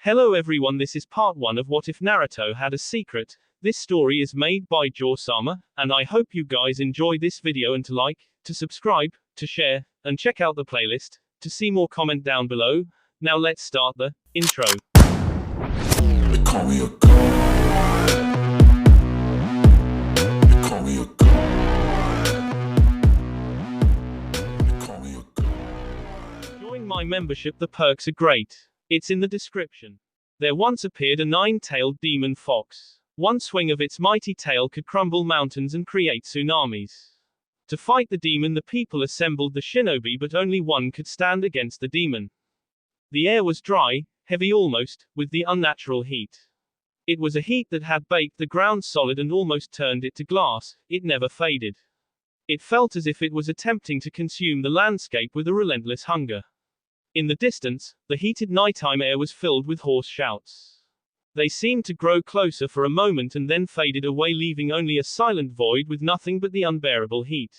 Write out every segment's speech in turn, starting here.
Hello everyone, this is part 1 of What If Naruto Had a Secret. This story is made by Geor-sama, and I hope you guys enjoy this video and to like, to subscribe, to share, and check out the playlist, to see more comment down below. Now let's start the intro. They call me a god. They call me a god. They call me a god. Join my membership, the perks are great. It's in the description. There once appeared a 9-tailed demon fox. One swing of its mighty tail could crumble mountains and create tsunamis. To fight the demon, the people assembled the shinobi, but only one could stand against the demon. The air was dry, heavy almost, with the unnatural heat. It was a heat that had baked the ground solid and almost turned it to glass. It never faded. It felt as if it was attempting to consume the landscape with a relentless hunger. In the distance, the heated nighttime air was filled with hoarse shouts. They seemed to grow closer for a moment and then faded away, leaving only a silent void with nothing but the unbearable heat.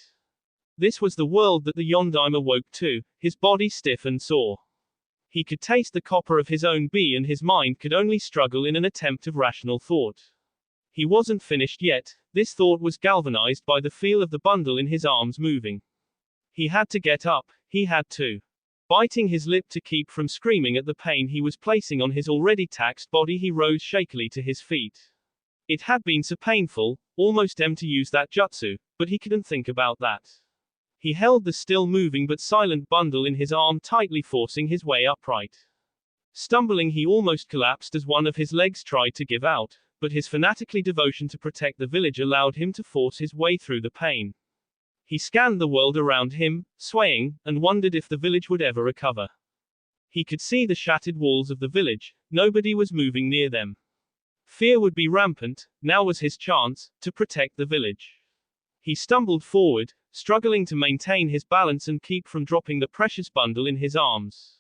This was the world that the Yondaime awoke to, his body stiff and sore. He could taste the copper of his own bee, and his mind could only struggle in an attempt of rational thought. He wasn't finished yet. This thought was galvanized by the feel of the bundle in his arms moving. He had to get up, he had to. Biting his lip to keep from screaming at the pain he was placing on his already taxed body, he rose shakily to his feet. It had been so painful, almost to use that jutsu, but he couldn't think about that. He held the still moving but silent bundle in his arm tightly, forcing his way upright. Stumbling, he almost collapsed as one of his legs tried to give out, but his fanatically devotion to protect the village allowed him to force his way through the pain. He scanned the world around him, swaying, and wondered if the village would ever recover. He could see the shattered walls of the village. Nobody was moving near them. Fear would be rampant. Now was his chance to protect the village. He stumbled forward, struggling to maintain his balance and keep from dropping the precious bundle in his arms.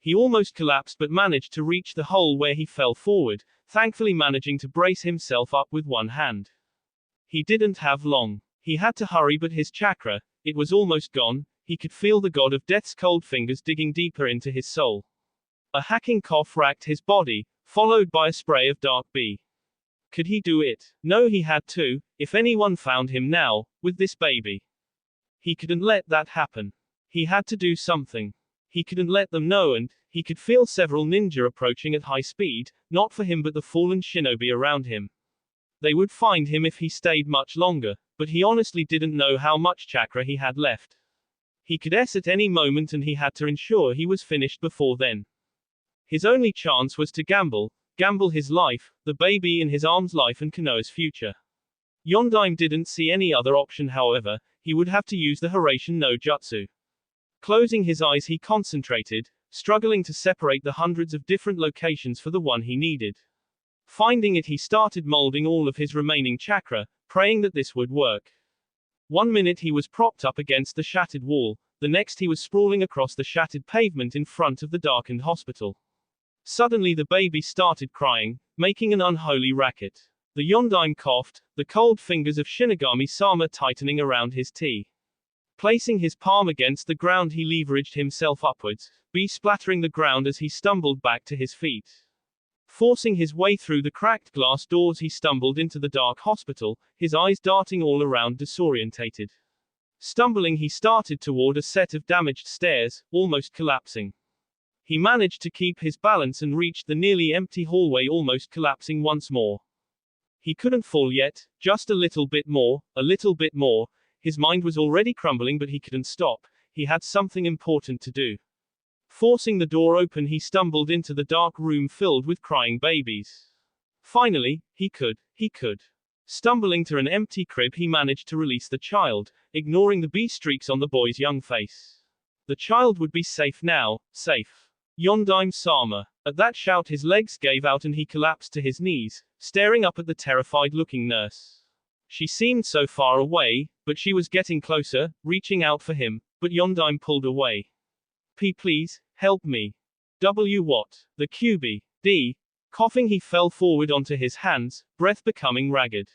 He almost collapsed but managed to reach the hole where he fell forward, thankfully managing to brace himself up with one hand. He didn't have long. He had to hurry, but his chakra, it was almost gone. He could feel the god of death's cold fingers digging deeper into his soul. A hacking cough racked his body, followed by a spray of dark bee. Could he do it? No, he had to. If anyone found him now, with this baby, he couldn't let that happen. He had to do something. He couldn't let them know, and he could feel several ninja approaching at high speed, not for him but the fallen shinobi around him. They would find him if he stayed much longer, but he honestly didn't know how much chakra he had left. He could S at any moment, and he had to ensure he was finished before then. His only chance was to gamble his life, the baby in his arms' life, and Konoha's future. Yondaime didn't see any other option, however. He would have to use the Hiraishin no Jutsu. Closing his eyes, he concentrated, struggling to separate the hundreds of different locations for the one he needed. Finding it, he started molding all of his remaining chakra, praying that this would work. 1 minute he was propped up against the shattered wall, the next he was sprawling across the shattered pavement in front of the darkened hospital. Suddenly the baby started crying, making an unholy racket. The Yondaime coughed, the cold fingers of Shinigami-sama tightening around his tea. Placing his palm against the ground, he leveraged himself upwards, splattering the ground as he stumbled back to his feet. Forcing his way through the cracked glass doors, he stumbled into the dark hospital, his eyes darting all around, disorientated. Stumbling, he started toward a set of damaged stairs, almost collapsing. He managed to keep his balance and reached the nearly empty hallway, almost collapsing once more. He couldn't fall yet, just a little bit more, a little bit more. His mind was already crumbling, but he couldn't stop. He had something important to do. Forcing the door open, he stumbled into the dark room filled with crying babies. Finally, he could. Stumbling to an empty crib, he managed to release the child, ignoring the bee streaks on the boy's young face. The child would be safe now, safe. Yondaime-sama. At that shout, his legs gave out and he collapsed to his knees, staring up at the terrified-looking nurse. She seemed so far away, but she was getting closer, reaching out for him, but Yondaime pulled away. Please, help me. What? The QB. D. Coughing, he fell forward onto his hands, breath becoming ragged.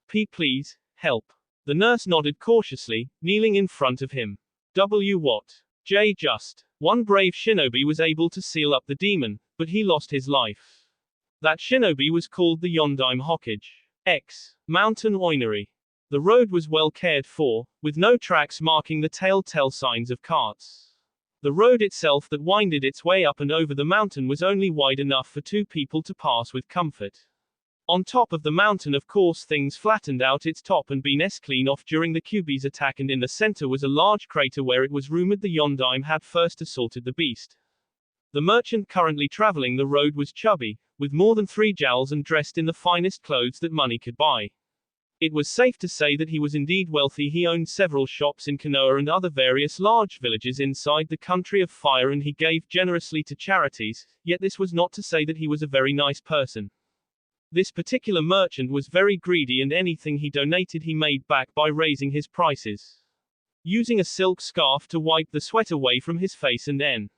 Please, help. The nurse nodded cautiously, kneeling in front of him. What? Just one brave shinobi was able to seal up the demon, but he lost his life. That shinobi was called the Yondaime Hokage. X. Mountain Oinery. The road was well cared for, with no tracks marking the telltale signs of carts. The road itself that winded its way up and over the mountain was only wide enough for two people to pass with comfort. On top of the mountain, of course, things flattened out its top and been clean off during the Kyuubi's attack, and in the center was a large crater where it was rumored the Yondaime had first assaulted the beast. The merchant currently traveling the road was chubby, with more than 3 jowls and dressed in the finest clothes that money could buy. It was safe to say that he was indeed wealthy. He owned several shops in Konoha and other various large villages inside the country of fire, and he gave generously to charities, yet this was not to say that he was a very nice person. This particular merchant was very greedy, and anything he donated he made back by raising his prices. Using a silk scarf to wipe the sweat away from his face, and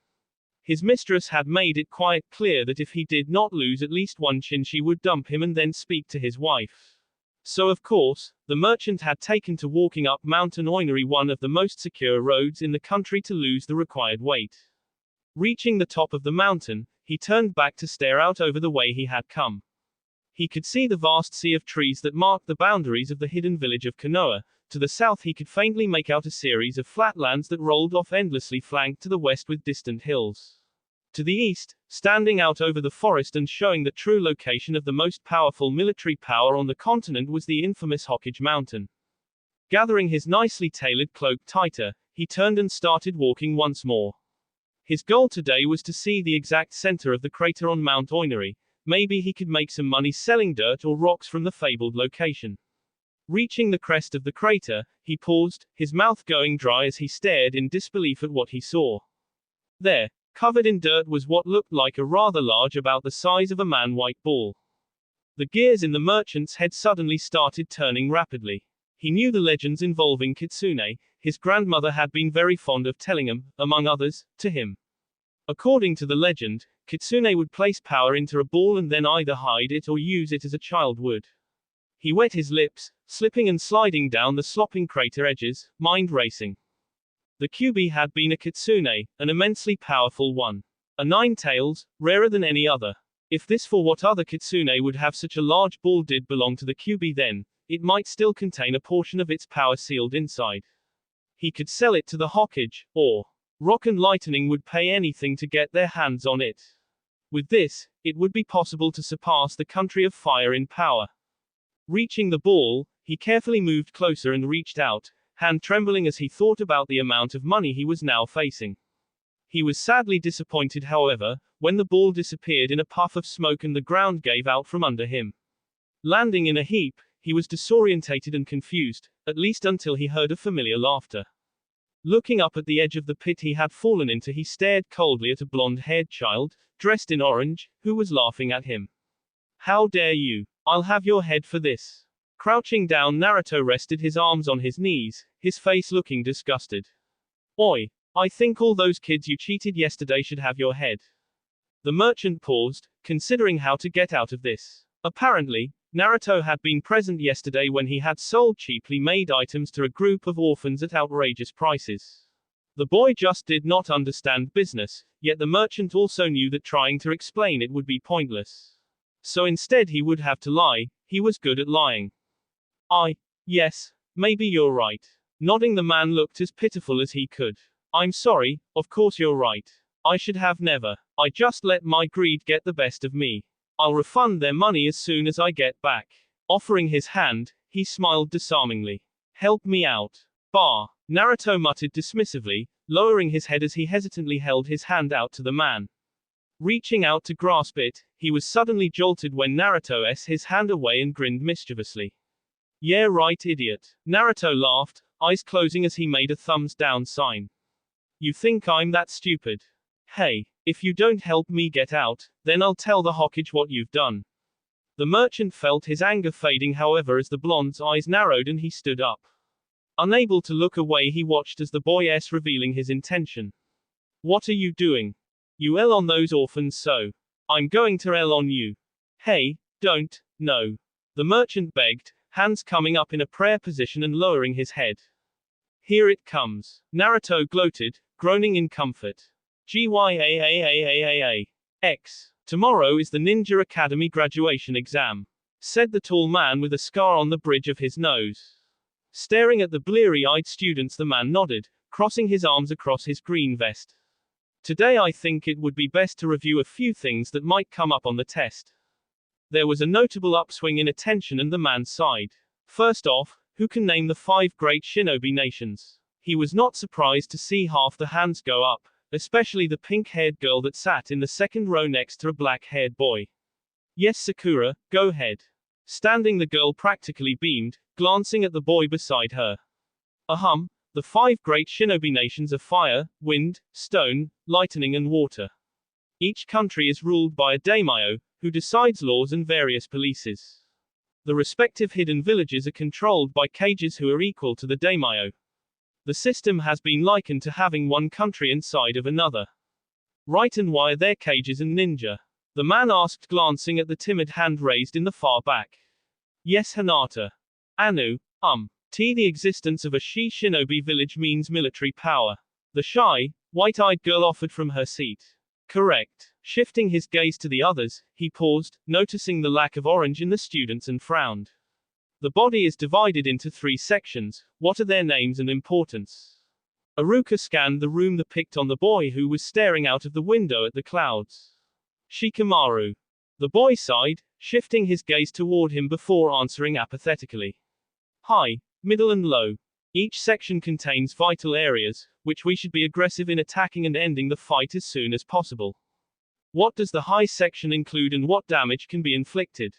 his mistress had made it quite clear that if he did not lose at least one chin she would dump him and then speak to his wife. So of course, the merchant had taken to walking up Mountain Oinery, one of the most secure roads in the country, to lose the required weight. Reaching the top of the mountain, he turned back to stare out over the way he had come. He could see the vast sea of trees that marked the boundaries of the hidden village of Konoha. To the south he could faintly make out a series of flatlands that rolled off endlessly, flanked to the west with distant hills. To the east, standing out over the forest and showing the true location of the most powerful military power on the continent, was the infamous Hokage Mountain. Gathering his nicely tailored cloak tighter, he turned and started walking once more. His goal today was to see the exact center of the crater on Mount Oinery. Maybe he could make some money selling dirt or rocks from the fabled location. Reaching the crest of the crater, he paused, his mouth going dry as he stared in disbelief at what he saw. There, covered in dirt, was what looked like a rather large, about the size of a man, white ball. The gears in the merchant's head suddenly started turning rapidly. He knew the legends involving Kitsune. His grandmother had been very fond of telling them, among others, to him. According to the legend, Kitsune would place power into a ball and then either hide it or use it as a child would. He wet his lips, slipping and sliding down the sloping crater edges, mind racing. The Kyuubi had been a Kitsune, an immensely powerful one. A 9 tails, rarer than any other. If this for what other Kitsune would have such a large ball did belong to the Kyuubi, then it might still contain a portion of its power sealed inside. He could sell it to the Hokage, or Rock and Lightning would pay anything to get their hands on it. With this, it would be possible to surpass the country of fire in power. Reaching the ball, he carefully moved closer and reached out, hand trembling as he thought about the amount of money he was now facing. He was sadly disappointed, however, when the ball disappeared in a puff of smoke and the ground gave out from under him. Landing in a heap, he was disorientated and confused, at least until he heard a familiar laughter. Looking up at the edge of the pit he had fallen into, he stared coldly at a blonde-haired child, dressed in orange, who was laughing at him. "How dare you? I'll have your head for this." Crouching down, Naruto rested his arms on his knees, his face looking disgusted. "Oi, I think all those kids you cheated yesterday should have your head." The merchant paused, considering how to get out of this. Apparently, Naruto had been present yesterday when he had sold cheaply made items to a group of orphans at outrageous prices. The boy just did not understand business, yet the merchant also knew that trying to explain it would be pointless. So instead he would have to lie. He was good at lying. Yes, maybe you're right." Nodding, the man looked as pitiful as he could. "I'm sorry, of course you're right. I should have never. I just let my greed get the best of me. I'll refund their money as soon as I get back." Offering his hand, he smiled disarmingly. "Help me out." "Bah," Naruto muttered dismissively, lowering his head as he hesitantly held his hand out to the man. Reaching out to grasp it, he was suddenly jolted when Naruto s his hand away and grinned mischievously. "Yeah right, idiot." Naruto laughed, eyes closing as he made a thumbs down sign. "You think I'm that stupid? Hey, if you don't help me get out, then I'll tell the Hokage what you've done." The merchant felt his anger fading, however, as the blonde's eyes narrowed and he stood up. Unable to look away, he watched as the boy s revealing his intention. "What are you doing? You L on those orphans, so I'm going to L on you." "Hey, don't, no." The merchant begged, hands coming up in a prayer position and lowering his head. "Here it comes." Naruto gloated, groaning in comfort. Gyaaaaaaaax. Tomorrow is the Ninja Academy graduation exam, said the tall man with a scar on the bridge of his nose. Staring at the bleary-eyed students, the man nodded, crossing his arms across his green vest. Today I think it would be best to review a few things that might come up on the test. There was a notable upswing in attention and the man sighed. First off, who can name the 5 great shinobi nations? He was not surprised to see half the hands go up, especially the pink-haired girl that sat in the second row next to a black-haired boy. Yes, Sakura, go ahead. Standing, the girl practically beamed, glancing at the boy beside her. The 5 great shinobi nations are fire, wind, stone, lightning and water. Each country is ruled by a daimyo, who decides laws and various polices. The respective hidden villages are controlled by kages who are equal to the daimyo. The system has been likened to having one country inside of another. Right, and why are there cages and ninja? The man asked, glancing at the timid hand raised in the far back. Yes, Hinata. Anu, The existence of a shinobi village means military power. The shy, white-eyed girl offered from her seat. Correct. Shifting his gaze to the others, he paused, noticing the lack of orange in the students, and frowned. The body is divided into 3 sections. What are their names and importance? Iruka scanned the room, picked on the boy who was staring out of the window at the clouds. Shikamaru. The boy sighed, shifting his gaze toward him before answering apathetically. High, middle and low. Each section contains vital areas, which we should be aggressive in attacking and ending the fight as soon as possible. What does the high section include and what damage can be inflicted?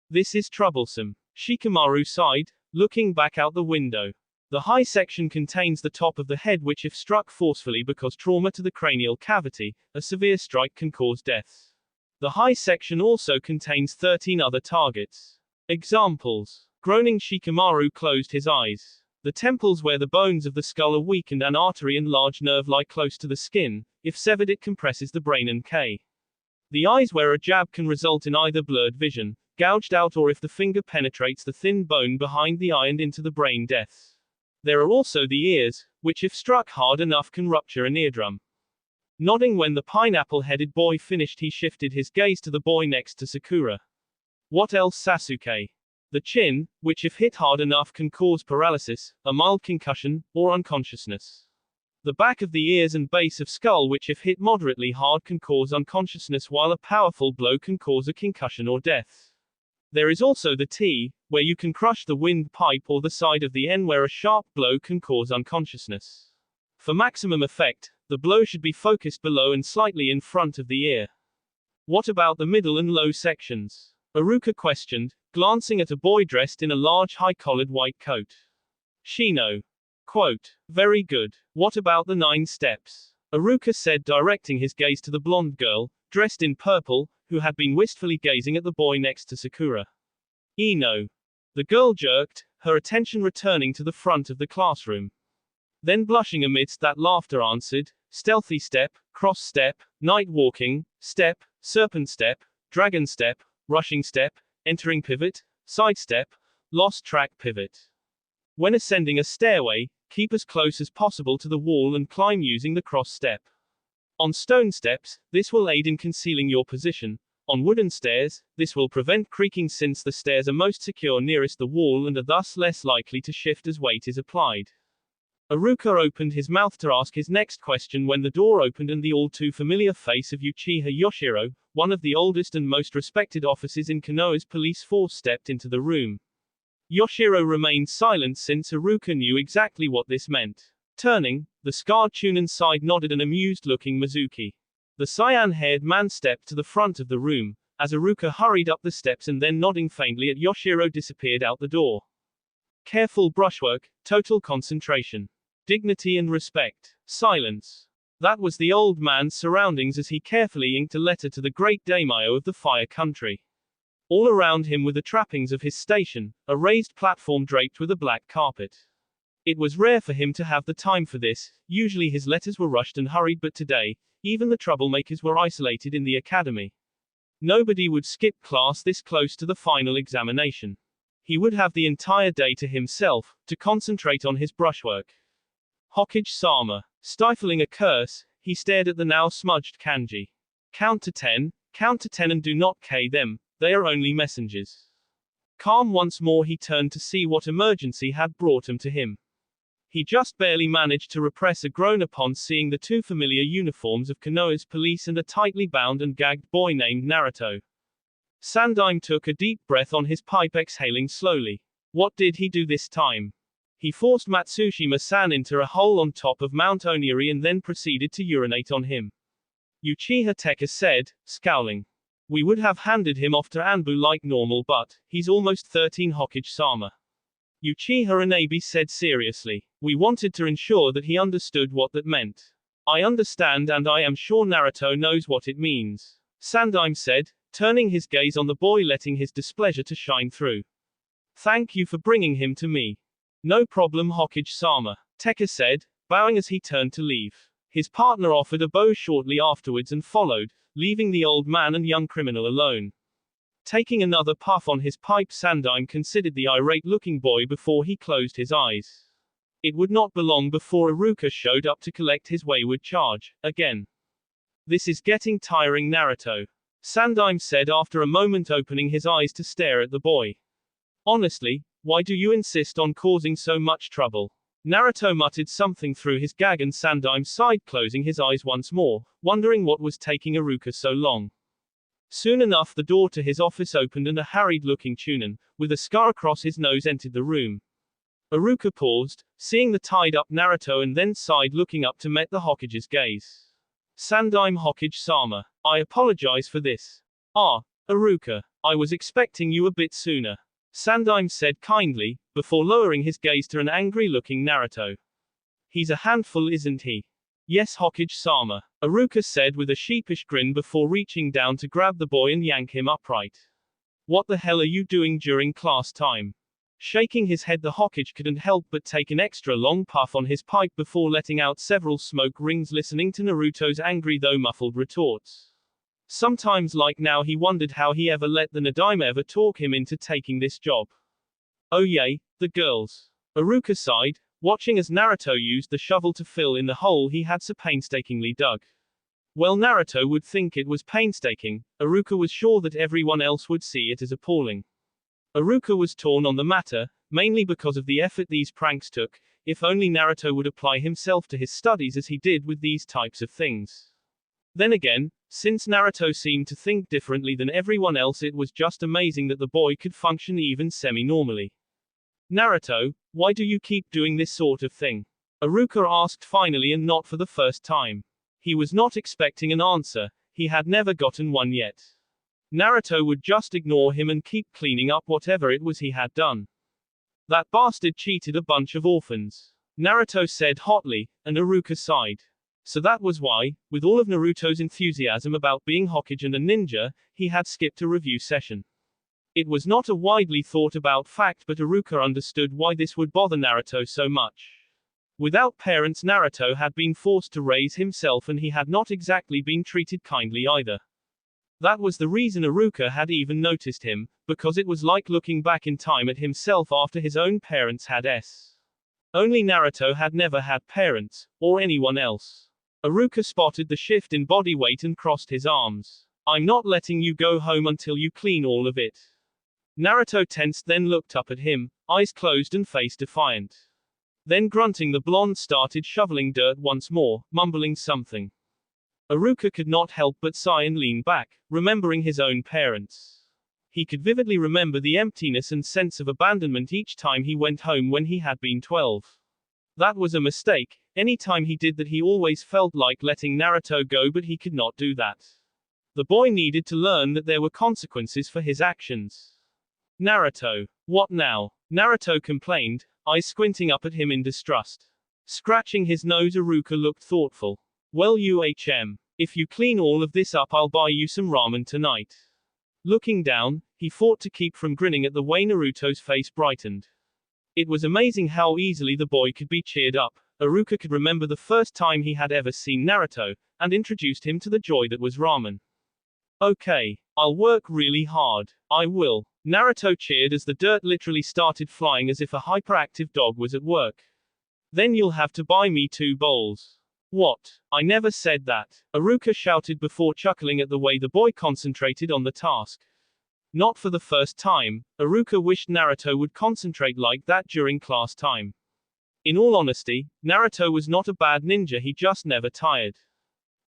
This is troublesome. Shikamaru sighed, looking back out the window. The high section contains the top of the head, which if struck forcefully because trauma to the cranial cavity, a severe strike can cause death. The high section also contains 13 other targets. Examples. Groaning, Shikamaru closed his eyes. The temples where the bones of the skull are weakened, an artery and large nerve lie close to the skin. If severed, it compresses the brain and K. The eyes where a jab can result in either blurred vision, gouged out, or if the finger penetrates the thin bone behind the eye and into the brain, death. There are also the ears, which if struck hard enough can rupture an eardrum. Nodding when the pineapple-headed boy finished, he shifted his gaze to the boy next to Sakura. What else, Sasuke? The chin, which if hit hard enough can cause paralysis, a mild concussion, or unconsciousness. The back of the ears and base of skull, which if hit moderately hard can cause unconsciousness, while a powerful blow can cause a concussion or death. There is also the T, where you can crush the windpipe, or the side of the N, where a sharp blow can cause unconsciousness. For maximum effect, the blow should be focused below and slightly in front of the ear. What about the middle and low sections? Iruka questioned, glancing at a boy dressed in a large high-collared white coat. Shino. Quote. Very good. What about the 9 steps? Iruka said, directing his gaze to the blonde girl, dressed in purple, who had been wistfully gazing at the boy next to Sakura. Ino. The girl jerked, her attention returning to the front of the classroom. Then, blushing amidst that laughter, answered, stealthy step, cross step, night walking, step, serpent step, dragon step, rushing step, entering pivot, side step, lost track pivot. When ascending a stairway, keep as close as possible to the wall and climb using the cross step. On stone steps, this will aid in concealing your position. On wooden stairs, this will prevent creaking since the stairs are most secure nearest the wall and are thus less likely to shift as weight is applied. Iruka opened his mouth to ask his next question when the door opened and the all-too-familiar face of Uchiha Yoshiro, one of the oldest and most respected officers in Konoha's police force, stepped into the room. Yoshiro remained silent since Iruka knew exactly what this meant. Turning, the scarred Chunin side nodded an amused-looking Mizuki. The cyan-haired man stepped to the front of the room, as Iruka hurried up the steps and then nodding faintly at Yoshiro disappeared out the door. Careful brushwork, total concentration. Dignity and respect. Silence. That was the old man's surroundings as he carefully inked a letter to the great daimyo of the Fire Country. All around him were the trappings of his station, a raised platform draped with a black carpet. It was rare for him to have the time for this, usually his letters were rushed and hurried, but today, even the troublemakers were isolated in the academy. Nobody would skip class this close to the final examination. He would have the entire day to himself, to concentrate on his brushwork. Hokage-sama. Stifling a curse, he stared at the now smudged kanji. Count to 10, Count to 10 and do not K them, they are only messengers. Calm once more, he turned to see what emergency had brought him to him. He just barely managed to repress a groan upon seeing the two familiar uniforms of Konoha's police and a tightly bound and gagged boy named Naruto. Sandaime took a deep breath on his pipe, exhaling slowly. What did he do this time? He forced Matsushima-san into a hole on top of Mount Oniri and then proceeded to urinate on him. Uchiha Teka said, scowling. We would have handed him off to Anbu like normal, but he's almost 13, Hokage-sama. Uchiha Anabe said seriously. We wanted to ensure that he understood what that meant. I understand, and I am sure Naruto knows what it means. Sandaime said, turning his gaze on the boy, letting his displeasure to shine through. Thank you for bringing him to me. No problem, Hokage-sama, Teka said, bowing as he turned to leave. His partner offered a bow shortly afterwards and followed, leaving the old man and young criminal alone. Taking another puff on his pipe, Sandaime considered the irate-looking boy before he closed his eyes. It would not be long before Iruka showed up to collect his wayward charge, again. This is getting tiring, Naruto, Sandaime said after a moment, opening his eyes to stare at the boy. Honestly, why do you insist on causing so much trouble? Naruto muttered something through his gag and Sandaime sighed, closing his eyes once more, wondering what was taking Iruka so long. Soon enough the door to his office opened and a harried-looking Chunin, with a scar across his nose, entered the room. Iruka paused, seeing the tied-up Naruto, and then sighed, looking up to meet the Hokage's gaze. Sandaime, Hokage-sama, I apologize for this. Ah, Iruka, I was expecting you a bit sooner, Sandaime said kindly, before lowering his gaze to an angry-looking Naruto. He's a handful, isn't he? Yes, Hokage-sama, Iruka said with a sheepish grin before reaching down to grab the boy and yank him upright. What the hell are you doing during class time? Shaking his head, the Hokage couldn't help but take an extra long puff on his pipe before letting out several smoke rings, listening to Naruto's angry though muffled retorts. Sometimes, like now, he wondered how he ever let the Yondaime ever talk him into taking this job. Oh yay, the girls. Iruka sighed, watching as Naruto used the shovel to fill in the hole he had so painstakingly dug. Well, Naruto would think it was painstaking, Iruka was sure that everyone else would see it as appalling. Iruka was torn on the matter, mainly because of the effort these pranks took. If only Naruto would apply himself to his studies as he did with these types of things. Then again, since Naruto seemed to think differently than everyone else, it was just amazing that the boy could function even semi-normally. Naruto, why do you keep doing this sort of thing? Iruka asked finally, and not for the first time. He was not expecting an answer, he had never gotten one yet. Naruto would just ignore him and keep cleaning up whatever it was he had done. That bastard cheated a bunch of orphans, Naruto said hotly, and Iruka sighed. So that was why, with all of Naruto's enthusiasm about being Hokage and a ninja, he had skipped a review session. It was not a widely thought about fact, but Iruka understood why this would bother Naruto so much. Without parents, Naruto had been forced to raise himself, and he had not exactly been treated kindly either. That was the reason Iruka had even noticed him, because it was like looking back in time at himself after his own parents had Only Naruto had never had parents, or anyone else. Iruka spotted the shift in body weight and crossed his arms. I'm not letting you go home until you clean all of it. Naruto tensed, then looked up at him, eyes closed and face defiant. Then grunting, the blonde started shoveling dirt once more, mumbling something. Iruka could not help but sigh and lean back, remembering his own parents. He could vividly remember the emptiness and sense of abandonment each time he went home when he had been 12. That was a mistake. Any time he did that, he always felt like letting Naruto go, but he could not do that. The boy needed to learn that there were consequences for his actions. Naruto. What now? Naruto complained, eyes squinting up at him in distrust. Scratching his nose, Iruka looked thoughtful. Well, if you clean all of this up, I'll buy you some ramen tonight. Looking down, he fought to keep from grinning at the way Naruto's face brightened. It was amazing how easily the boy could be cheered up. Iruka could remember the first time he had ever seen Naruto, and introduced him to the joy that was ramen. Okay, I'll work really hard. I will. Naruto cheered as the dirt literally started flying as if a hyperactive dog was at work. Then you'll have to buy me 2 bowls. What? I never said that, Iruka shouted before chuckling at the way the boy concentrated on the task. Not for the first time, Iruka wished Naruto would concentrate like that during class time. In all honesty, Naruto was not a bad ninja, he just never tired.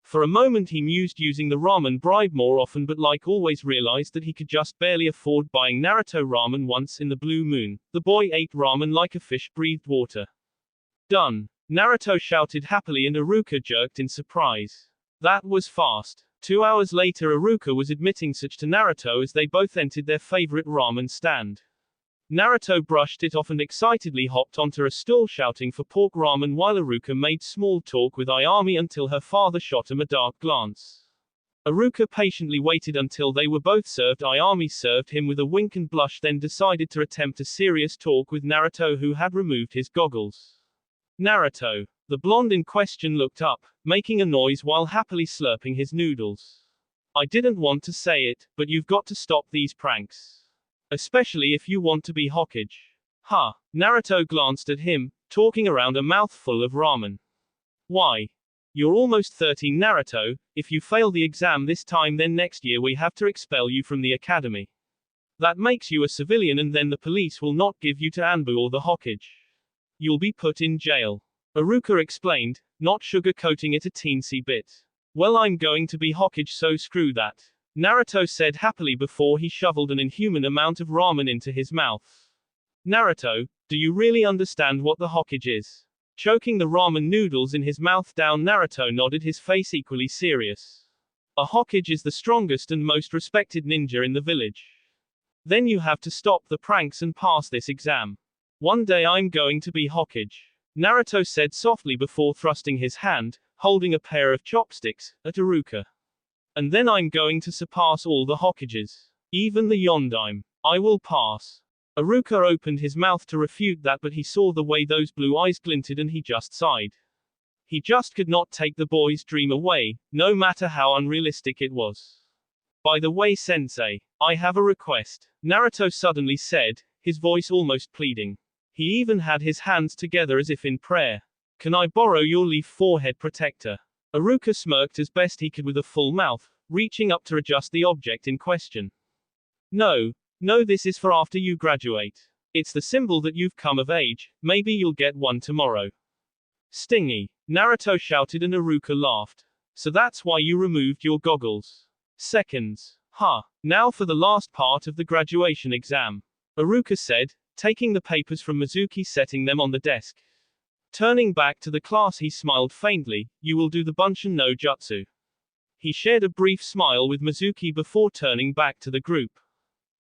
For a moment he mused using the ramen bribe more often, but like always realized that he could just barely afford buying Naruto ramen once in the blue moon. The boy ate ramen like a fish breathed water. Done. Naruto shouted happily and Iruka jerked in surprise. That was fast. 2 hours later Iruka was admitting such to Naruto as they both entered their favorite ramen stand. Naruto brushed it off and excitedly hopped onto a stool shouting for pork ramen while Iruka made small talk with Ayami until her father shot him a dark glance. Iruka patiently waited until they were both served. Ayami served him with a wink and blush, then decided to attempt a serious talk with Naruto, who had removed his goggles. Naruto. The blonde in question looked up, making a noise while happily slurping his noodles. I didn't want to say it, but you've got to stop these pranks. Especially if you want to be Hokage. Huh. Naruto glanced at him, talking around a mouthful of ramen. Why? You're almost 13, Naruto. If you fail the exam this time, then next year we have to expel you from the academy. That makes you a civilian, and then the police will not give you to Anbu or the Hokage. You'll be put in jail. Iruka explained, not sugarcoating it a teensy bit. Well, I'm going to be Hokage, so screw that, Naruto said happily before he shoveled an inhuman amount of ramen into his mouth. Naruto, do you really understand what the Hokage is? Choking the ramen noodles in his mouth down, Naruto nodded, his face equally serious. A Hokage is the strongest and most respected ninja in the village. Then you have to stop the pranks and pass this exam. One day I'm going to be Hokage, Naruto said softly before thrusting his hand, holding a pair of chopsticks, at Iruka. And then I'm going to surpass all the Hokages. Even the Yondaime. I will pass. Iruka opened his mouth to refute that, but he saw the way those blue eyes glinted and he just sighed. He just could not take the boy's dream away, no matter how unrealistic it was. By the way, sensei, I have a request, Naruto suddenly said, his voice almost pleading. He even had his hands together as if in prayer. Can I borrow your leaf forehead protector? Iruka smirked as best he could with a full mouth, reaching up to adjust the object in question. No, this is for after you graduate. It's the symbol that you've come of age, maybe you'll get one tomorrow. Stingy, Naruto shouted and Iruka laughed. So that's why you removed your goggles. Seconds. Huh. Now for the last part of the graduation exam, Iruka said, taking the papers from Mizuki, setting them on the desk. Turning back to the class he smiled faintly. You will do the Bunshin no Jutsu. He shared a brief smile with Mizuki before turning back to the group.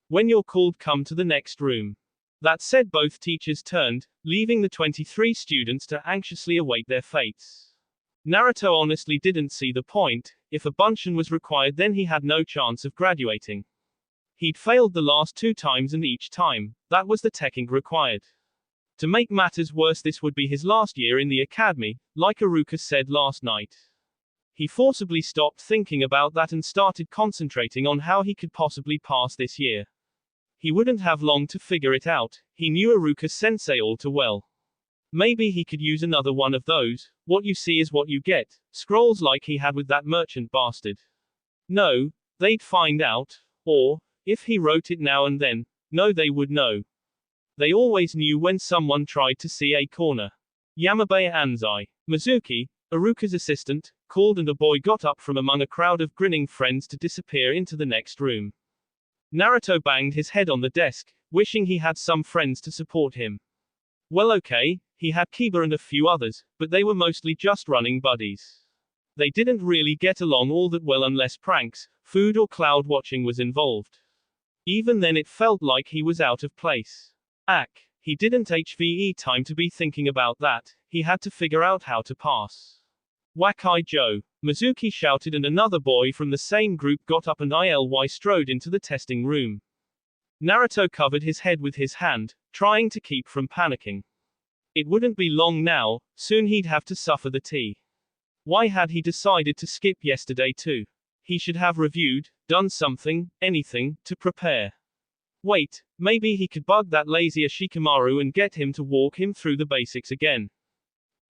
When you're called, come to the next room. That said, both teachers turned, leaving the 23 students to anxiously await their fates. Naruto honestly didn't see the point. If a Bunshin was required, then he had no chance of graduating. He'd failed the last 2 times, and each time, that was the technique required. To make matters worse, this would be his last year in the academy, like Iruka said last night. He forcibly stopped thinking about that and started concentrating on how he could possibly pass this year. He wouldn't have long to figure it out. He knew Iruka-sensei all too well. Maybe he could use another one of those, what you see is what you get, scrolls like he had with that merchant bastard. No, they'd find out, or, if he wrote it now and then, no, they would know. They always knew when someone tried to see a corner. Yamabe Anzai. Mizuki, Iruka's assistant, called, and a boy got up from among a crowd of grinning friends to disappear into the next room. Naruto banged his head on the desk, wishing he had some friends to support him. Well, okay, he had Kiba and a few others, but they were mostly just running buddies. They didn't really get along all that well unless pranks, food or cloud watching was involved. Even then it felt like he was out of place. He didn't HVE time to be thinking about that, he had to figure out how to pass. Wakai Joe, Mizuki shouted, and another boy from the same group got up and ILY strode into the testing room. Naruto covered his head with his hand, trying to keep from panicking. It wouldn't be long now, soon he'd have to suffer the tea. Why had he decided to skip yesterday too? He should have reviewed, done something, anything, to prepare. Wait, maybe he could bug that lazy Ashikamaru and get him to walk him through the basics again.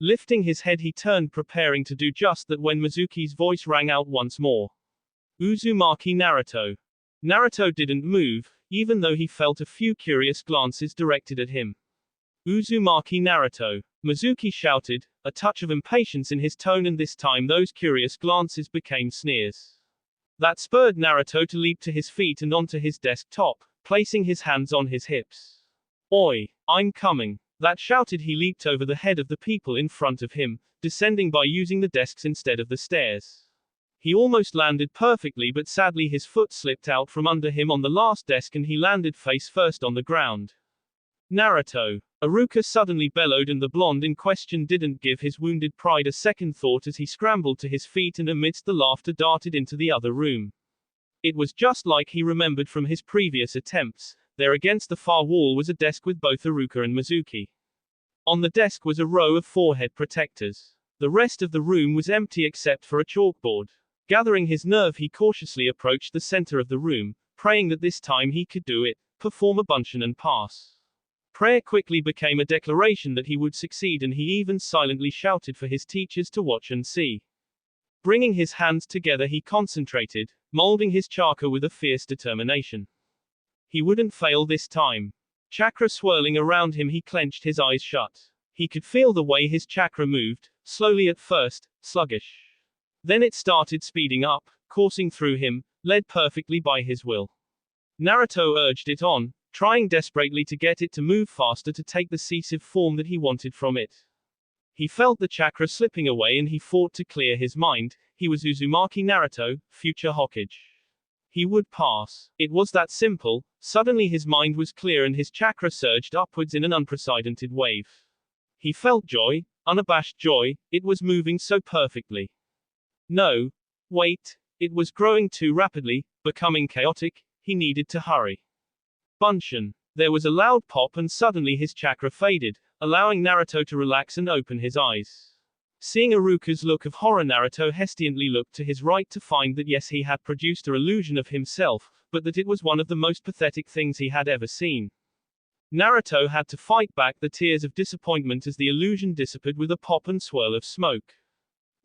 Lifting his head, he turned, preparing to do just that, when Mizuki's voice rang out once more. Uzumaki Naruto. Naruto didn't move, even though he felt a few curious glances directed at him. Uzumaki Naruto. Mizuki shouted, a touch of impatience in his tone, and this time those curious glances became sneers. That spurred Naruto to leap to his feet and onto his desktop, placing his hands on his hips. Oi, I'm coming. That shouted, he leaped over the head of the people in front of him, descending by using the desks instead of the stairs. He almost landed perfectly, but sadly his foot slipped out from under him on the last desk and he landed face first on the ground. Naruto. Iruka suddenly bellowed, and the blonde in question didn't give his wounded pride a second thought as he scrambled to his feet and amidst the laughter darted into the other room. It was just like he remembered from his previous attempts. There against the far wall was a desk with both Iruka and Mizuki. On the desk was a row of forehead protectors. The rest of the room was empty except for a chalkboard. Gathering his nerve, he cautiously approached the center of the room, praying that this time he could do it, perform a bunshin and pass. Prayer quickly became a declaration that he would succeed, and he even silently shouted for his teachers to watch and see. Bringing his hands together, he concentrated, molding his chakra with a fierce determination. He wouldn't fail this time. Chakra swirling around him, he clenched his eyes shut. He could feel the way his chakra moved, slowly at first, sluggish. Then it started speeding up, coursing through him, led perfectly by his will. Naruto urged it on, trying desperately to get it to move faster, to take the cohesive form that he wanted from it. He felt the chakra slipping away and he fought to clear his mind. He was Uzumaki Naruto, future Hokage. He would pass. It was that simple. Suddenly his mind was clear and his chakra surged upwards in an unprecedented wave. He felt joy, unabashed joy. It was moving so perfectly. No. Wait. It was growing too rapidly, becoming chaotic. He needed to hurry. Bunshin. There was a loud pop and suddenly his chakra faded, allowing Naruto to relax and open his eyes. Seeing Iruka's look of horror, Naruto hesitantly looked to his right to find that yes, he had produced an illusion of himself, but that it was one of the most pathetic things he had ever seen. Naruto had to fight back the tears of disappointment as the illusion dissipated with a pop and swirl of smoke.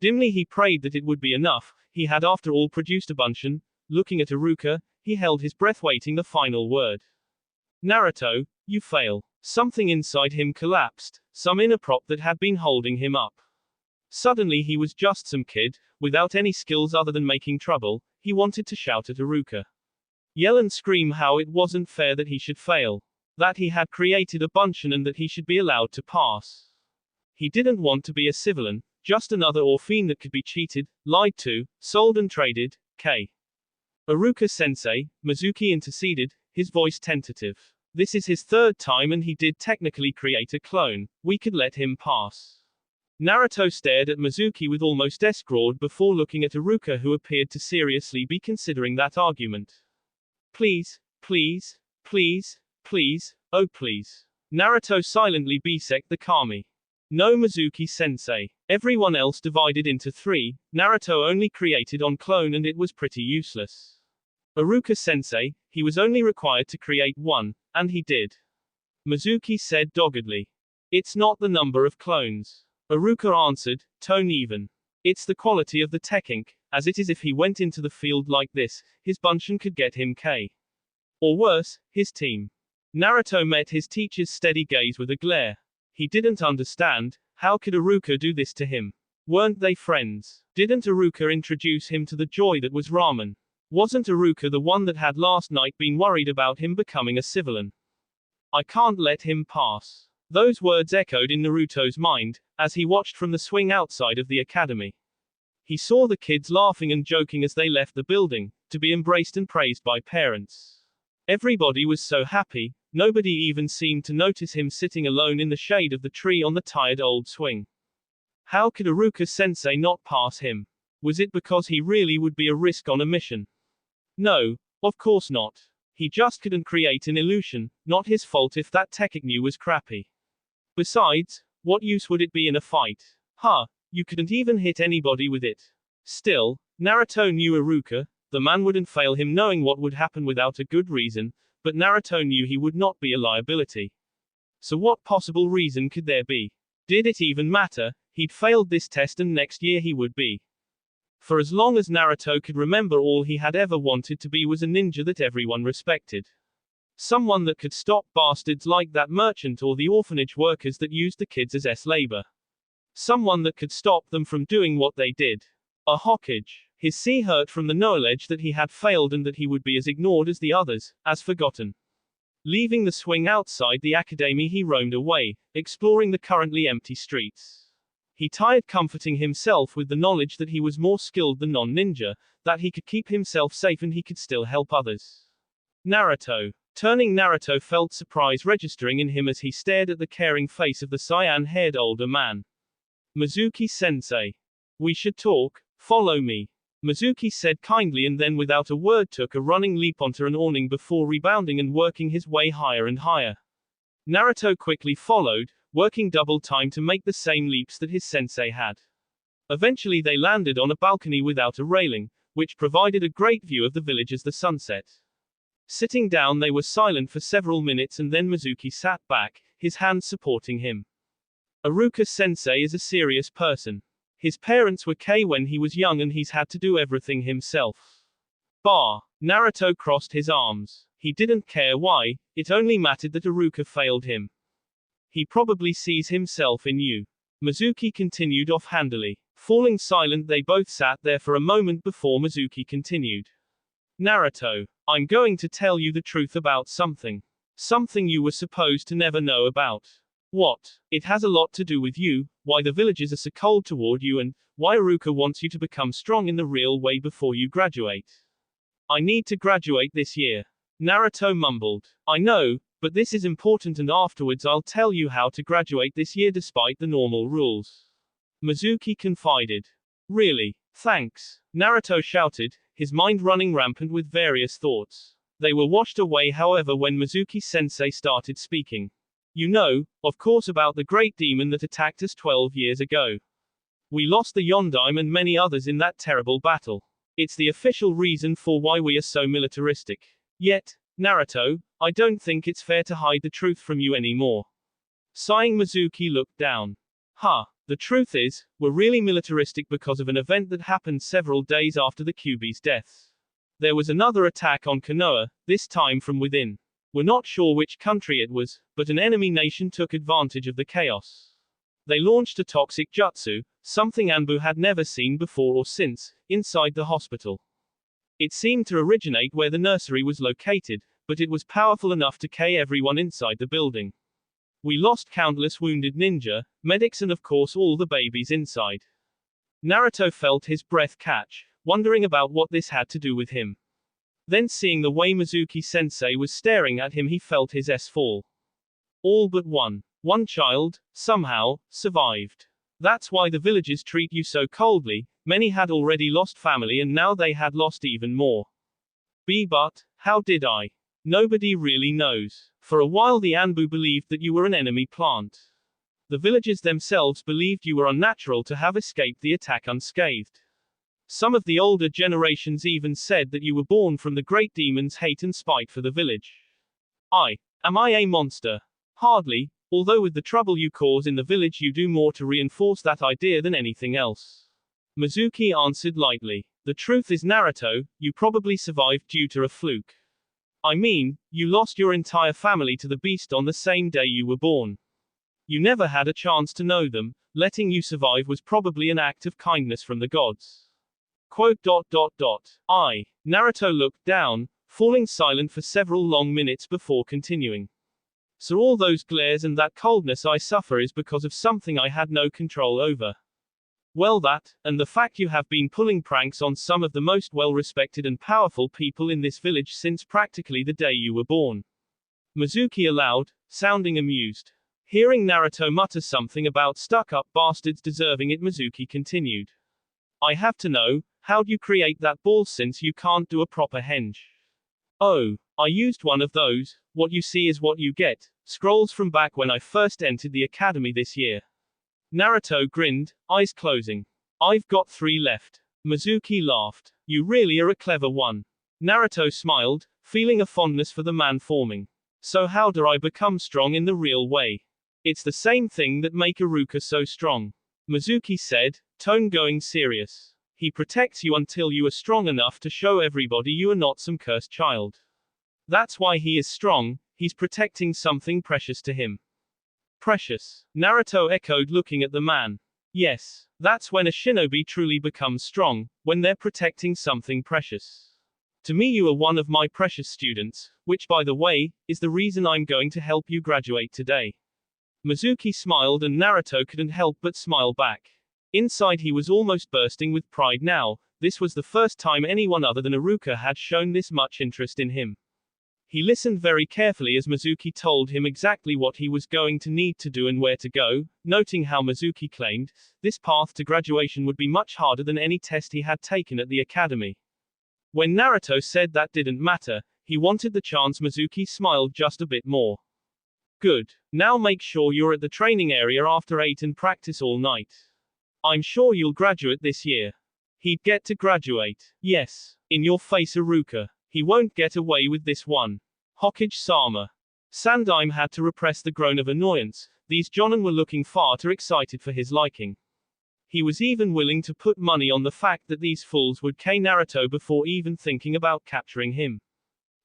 Dimly he prayed that it would be enough. He had after all produced a bunshin. Looking at Iruka, he held his breath waiting the final word. Naruto, you fail. Something inside him collapsed, some inner prop that had been holding him up. Suddenly he was just some kid, without any skills other than making trouble. He wanted to shout at Iruka. Yell and scream how it wasn't fair that he should fail. That he had created a bunshin and that he should be allowed to pass. He didn't want to be a civilian, just another orphan that could be cheated, lied to, sold and traded. Iruka-sensei, Mizuki interceded, his voice tentative. This is his third time and he did technically create a clone. We could let him pass. Naruto stared at Mizuki with almost escrowed before looking at Iruka, who appeared to seriously be considering that argument. Please, please, please, please, oh please. Naruto silently begged the kami. No, Mizuki-sensei. Everyone else divided into three. Naruto only created on clone and it was pretty useless. Iruka-sensei, he was only required to create one, and he did. Mizuki said doggedly. It's not the number of clones. Iruka answered, tone even. It's the quality of the technique, as it is if he went into the field like this, his bunshin could get him K. Or worse, his team. Naruto met his teacher's steady gaze with a glare. He didn't understand. How could Iruka do this to him? Weren't they friends? Didn't Iruka introduce him to the joy that was ramen? Wasn't Iruka the one that had last night been worried about him becoming a civilian? I can't let him pass. Those words echoed in Naruto's mind, as he watched from the swing outside of the academy. He saw the kids laughing and joking as they left the building, to be embraced and praised by parents. Everybody was so happy, nobody even seemed to notice him sitting alone in the shade of the tree on the tired old swing. How could Iruka-sensei not pass him? Was it because he really would be a risk on a mission? No, of course not. He just couldn't create an illusion, not his fault if that technique was crappy. Besides, what use would it be in a fight? You couldn't even hit anybody with it. Still, Naruto knew Iruka, the man wouldn't fail him knowing what would happen without a good reason, but Naruto knew he would not be a liability. So what possible reason could there be? Did it even matter? He'd failed this test and next year he would be. For as long as Naruto could remember, all he had ever wanted to be was a ninja that everyone respected. Someone that could stop bastards like that merchant or the orphanage workers that used the kids as labor. Someone that could stop them from doing what they did. A Hokage. His sea hurt from the knowledge that he had failed and that he would be as ignored as the others, as forgotten. Leaving the swing outside the academy, he roamed away, exploring the currently empty streets. He tired comforting himself with the knowledge that he was more skilled than non-ninja, that he could keep himself safe and he could still help others. Naruto. Turning, Naruto felt surprise registering in him as he stared at the caring face of the cyan-haired older man. Mizuki-sensei. We should talk, follow me. Mizuki said kindly and then without a word took a running leap onto an awning before rebounding and working his way higher and higher. Naruto quickly followed, working double time to make the same leaps that his sensei had. Eventually they landed on a balcony without a railing, which provided a great view of the village as the sun set. Sitting down they were silent for several minutes and then Mizuki sat back, his hands supporting him. Iruka-sensei is a serious person. His parents were K when he was young and he's had to do everything himself. Naruto crossed his arms. He didn't care why, it only mattered that Iruka failed him. He probably sees himself in you. Mizuki continued offhandedly. Falling silent they both sat there for a moment before Mizuki continued. Naruto, I'm going to tell you the truth about something. Something you were supposed to never know about. What? It has a lot to do with you, why the villagers are so cold toward you and why Iruka wants you to become strong in the real way before you graduate. I need to graduate this year. Naruto mumbled. I know, but this is important and afterwards I'll tell you how to graduate this year despite the normal rules. Mizuki confided. Really? Thanks. Naruto shouted, his mind running rampant with various thoughts. They were washed away however when Mizuki-sensei started speaking. You know, of course, about the great demon that attacked us 12 years ago. We lost the Yondaime and many others in that terrible battle. It's the official reason for why we are so militaristic. Yet, Naruto, I don't think it's fair to hide the truth from you anymore. Sighing, Mizuki looked down. The truth is, we're really militaristic because of an event that happened several days after the Kyuubi's death. There was another attack on Konoha, this time from within. We're not sure which country it was, but an enemy nation took advantage of the chaos. They launched a toxic jutsu, something Anbu had never seen before or since, inside the hospital. It seemed to originate where the nursery was located, but it was powerful enough to kill everyone inside the building. We lost countless wounded ninja, medics and of course all the babies inside. Naruto felt his breath catch, wondering about what this had to do with him. Then seeing the way Mizuki-sensei was staring at him he felt his fall. All but one. One child, somehow, survived. That's why the villagers treat you so coldly, many had already lost family and now they had lost even more. But, how did I? Nobody really knows. For a while the Anbu believed that you were an enemy plant. The villagers themselves believed you were unnatural to have escaped the attack unscathed. Some of the older generations even said that you were born from the great demon's hate and spite for the village. Am I a monster? Hardly, although with the trouble you cause in the village you do more to reinforce that idea than anything else. Mizuki answered lightly. The truth is, Naruto, you probably survived due to a fluke. I mean, you lost your entire family to the beast on the same day you were born. You never had a chance to know them, letting you survive was probably an act of kindness from the gods. Naruto looked down, falling silent for several long minutes before continuing. So all those glares and that coldness I suffer is because of something I had no control over. Well, that, and the fact you have been pulling pranks on some of the most well-respected and powerful people in this village since practically the day you were born. Mizuki allowed, sounding amused. Hearing Naruto mutter something about stuck-up bastards deserving it, Mizuki continued. I have to know, how'd you create that ball since you can't do a proper henge? Oh, I used one of those, what you see is what you get, scrolls from back when I first entered the academy this year. Naruto grinned, eyes closing. I've got 3 left. Mizuki laughed. You really are a clever one. Naruto smiled, feeling a fondness for the man forming. So how do I become strong in the real way? It's the same thing that make Iruka so strong. Mizuki said, tone going serious. He protects you until you are strong enough to show everybody you are not some cursed child. That's why he is strong, he's protecting something precious to him. Precious, Naruto echoed, looking at the man. Yes, that's when a shinobi truly becomes strong, when they're protecting something precious. To me, you are one of my precious students, which, by the way, is the reason I'm going to help you graduate today. Mizuki smiled, and Naruto couldn't help but smile back. Inside, he was almost bursting with pride now. This was the first time anyone other than Iruka had shown this much interest in him. He listened very carefully as Mizuki told him exactly what he was going to need to do and where to go, noting how Mizuki claimed this path to graduation would be much harder than any test he had taken at the academy. When Naruto said that didn't matter, he wanted the chance. Mizuki smiled just a bit more. Good. Now make sure you're at the training area after 8 and practice all night. I'm sure you'll graduate this year. He'd get to graduate. Yes. In your face, Iruka. He won't get away with this one. Hokage-sama. Sandaime had to repress the groan of annoyance. These jonin were looking far too excited for his liking. He was even willing to put money on the fact that these fools would kill Naruto before even thinking about capturing him.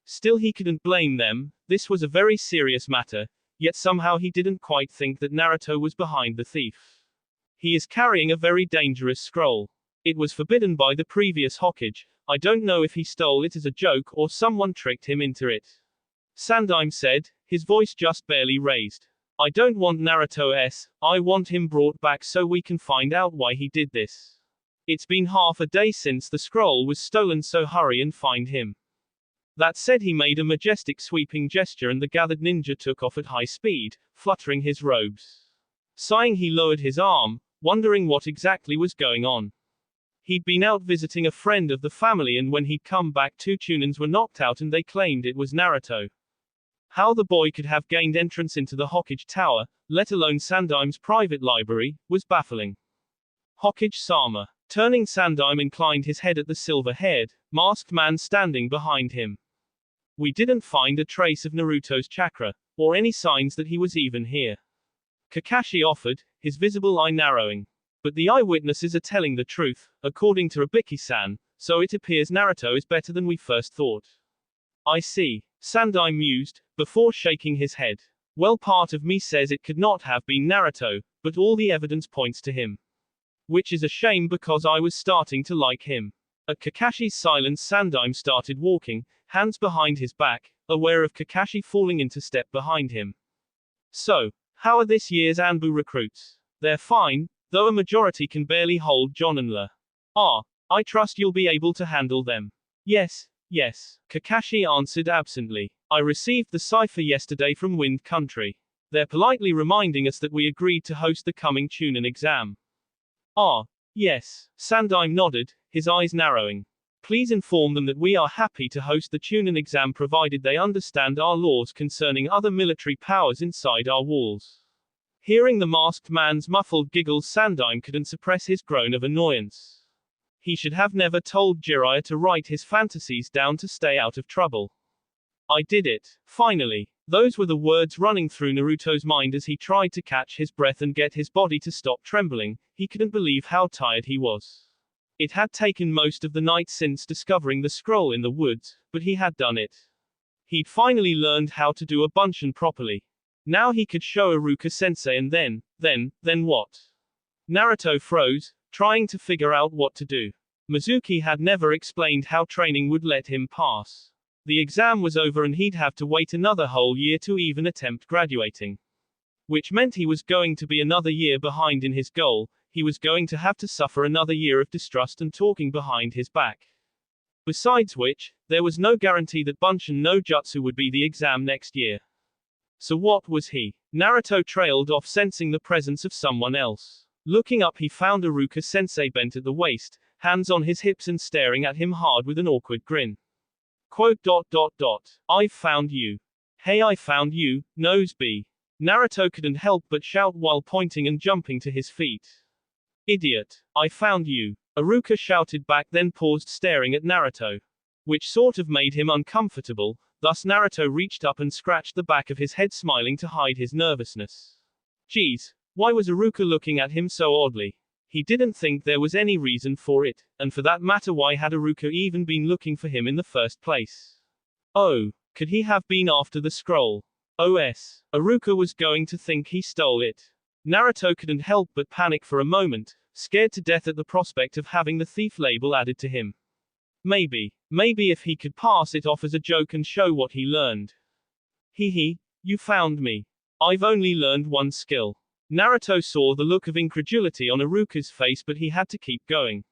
Still, he couldn't blame them. This was a very serious matter, yet somehow he didn't quite think that Naruto was behind the thief. He is carrying a very dangerous scroll. It was forbidden by the previous Hokage. I don't know if he stole it as a joke or someone tricked him into it. Sandaime said, his voice just barely raised. I don't want Naruto. I want him brought back so we can find out why he did this. It's been half a day since the scroll was stolen, so hurry and find him. That said, he made a majestic sweeping gesture and the gathered ninja took off at high speed, fluttering his robes. Sighing, he lowered his arm, wondering what exactly was going on. He'd been out visiting a friend of the family, and when he'd come back, 2 chunins were knocked out and they claimed it was Naruto. How the boy could have gained entrance into the Hokage Tower, let alone Sandaime's private library, was baffling. Hokage-sama. Turning, Sandaime inclined his head at the silver-haired, masked man standing behind him. We didn't find a trace of Naruto's chakra, or any signs that he was even here. Kakashi offered, his visible eye narrowing. But the eyewitnesses are telling the truth, according to Ibiki-san, so it appears Naruto is better than we first thought. I see. Sandaime mused, before shaking his head. Well, part of me says it could not have been Naruto, but all the evidence points to him. Which is a shame because I was starting to like him. At Kakashi's silence, Sandaime started walking, hands behind his back, aware of Kakashi falling into step behind him. So, how are this year's Anbu recruits? They're fine, though a majority can barely hold Joninla. I trust you'll be able to handle them. Yes, Kakashi answered absently. I received the cipher yesterday from Wind Country. They're politely reminding us that we agreed to host the coming Chunin exam. Yes. Sandaime nodded, his eyes narrowing. Please inform them that we are happy to host the Chunin exam provided they understand our laws concerning other military powers inside our walls. Hearing the masked man's muffled giggles, Sandaime couldn't suppress his groan of annoyance. He should have never told Jiraiya to write his fantasies down to stay out of trouble. I did it, finally. Those were the words running through Naruto's mind as he tried to catch his breath and get his body to stop trembling. He couldn't believe how tired he was. It had taken most of the night since discovering the scroll in the woods, but he had done it. He'd finally learned how to do a bunshin properly. Now he could show Iruka-sensei, and then what? Naruto froze, trying to figure out what to do. Mizuki had never explained how training would let him pass. The exam was over and he'd have to wait another whole year to even attempt graduating. Which meant he was going to be another year behind in his goal. He was going to have to suffer another year of distrust and talking behind his back. Besides which, there was no guarantee that Bunshin no Jutsu would be the exam next year. So what was he? Naruto trailed off, sensing the presence of someone else. Looking up, he found Iruka-sensei bent at the waist, hands on his hips and staring at him hard with an awkward grin. Quote, ... I've found you. Hey, I found you, Nose B. Naruto couldn't help but shout while pointing and jumping to his feet. Idiot. I found you. Iruka shouted back, then paused staring at Naruto. Which sort of made him uncomfortable, thus Naruto reached up and scratched the back of his head, smiling to hide his nervousness. Geez, Why was Iruka looking at him so oddly? He didn't think there was any reason for it, and for that matter why had Iruka even been looking for him in the first place? Oh, could he have been after the scroll? Iruka was going to think he stole it. Naruto couldn't help but panic for a moment, scared to death at the prospect of having the thief label added to him. Maybe if he could pass it off as a joke and show what he learned. Hee, you found me. I've only learned one skill. Naruto saw the look of incredulity on Iruka's face, but he had to keep going.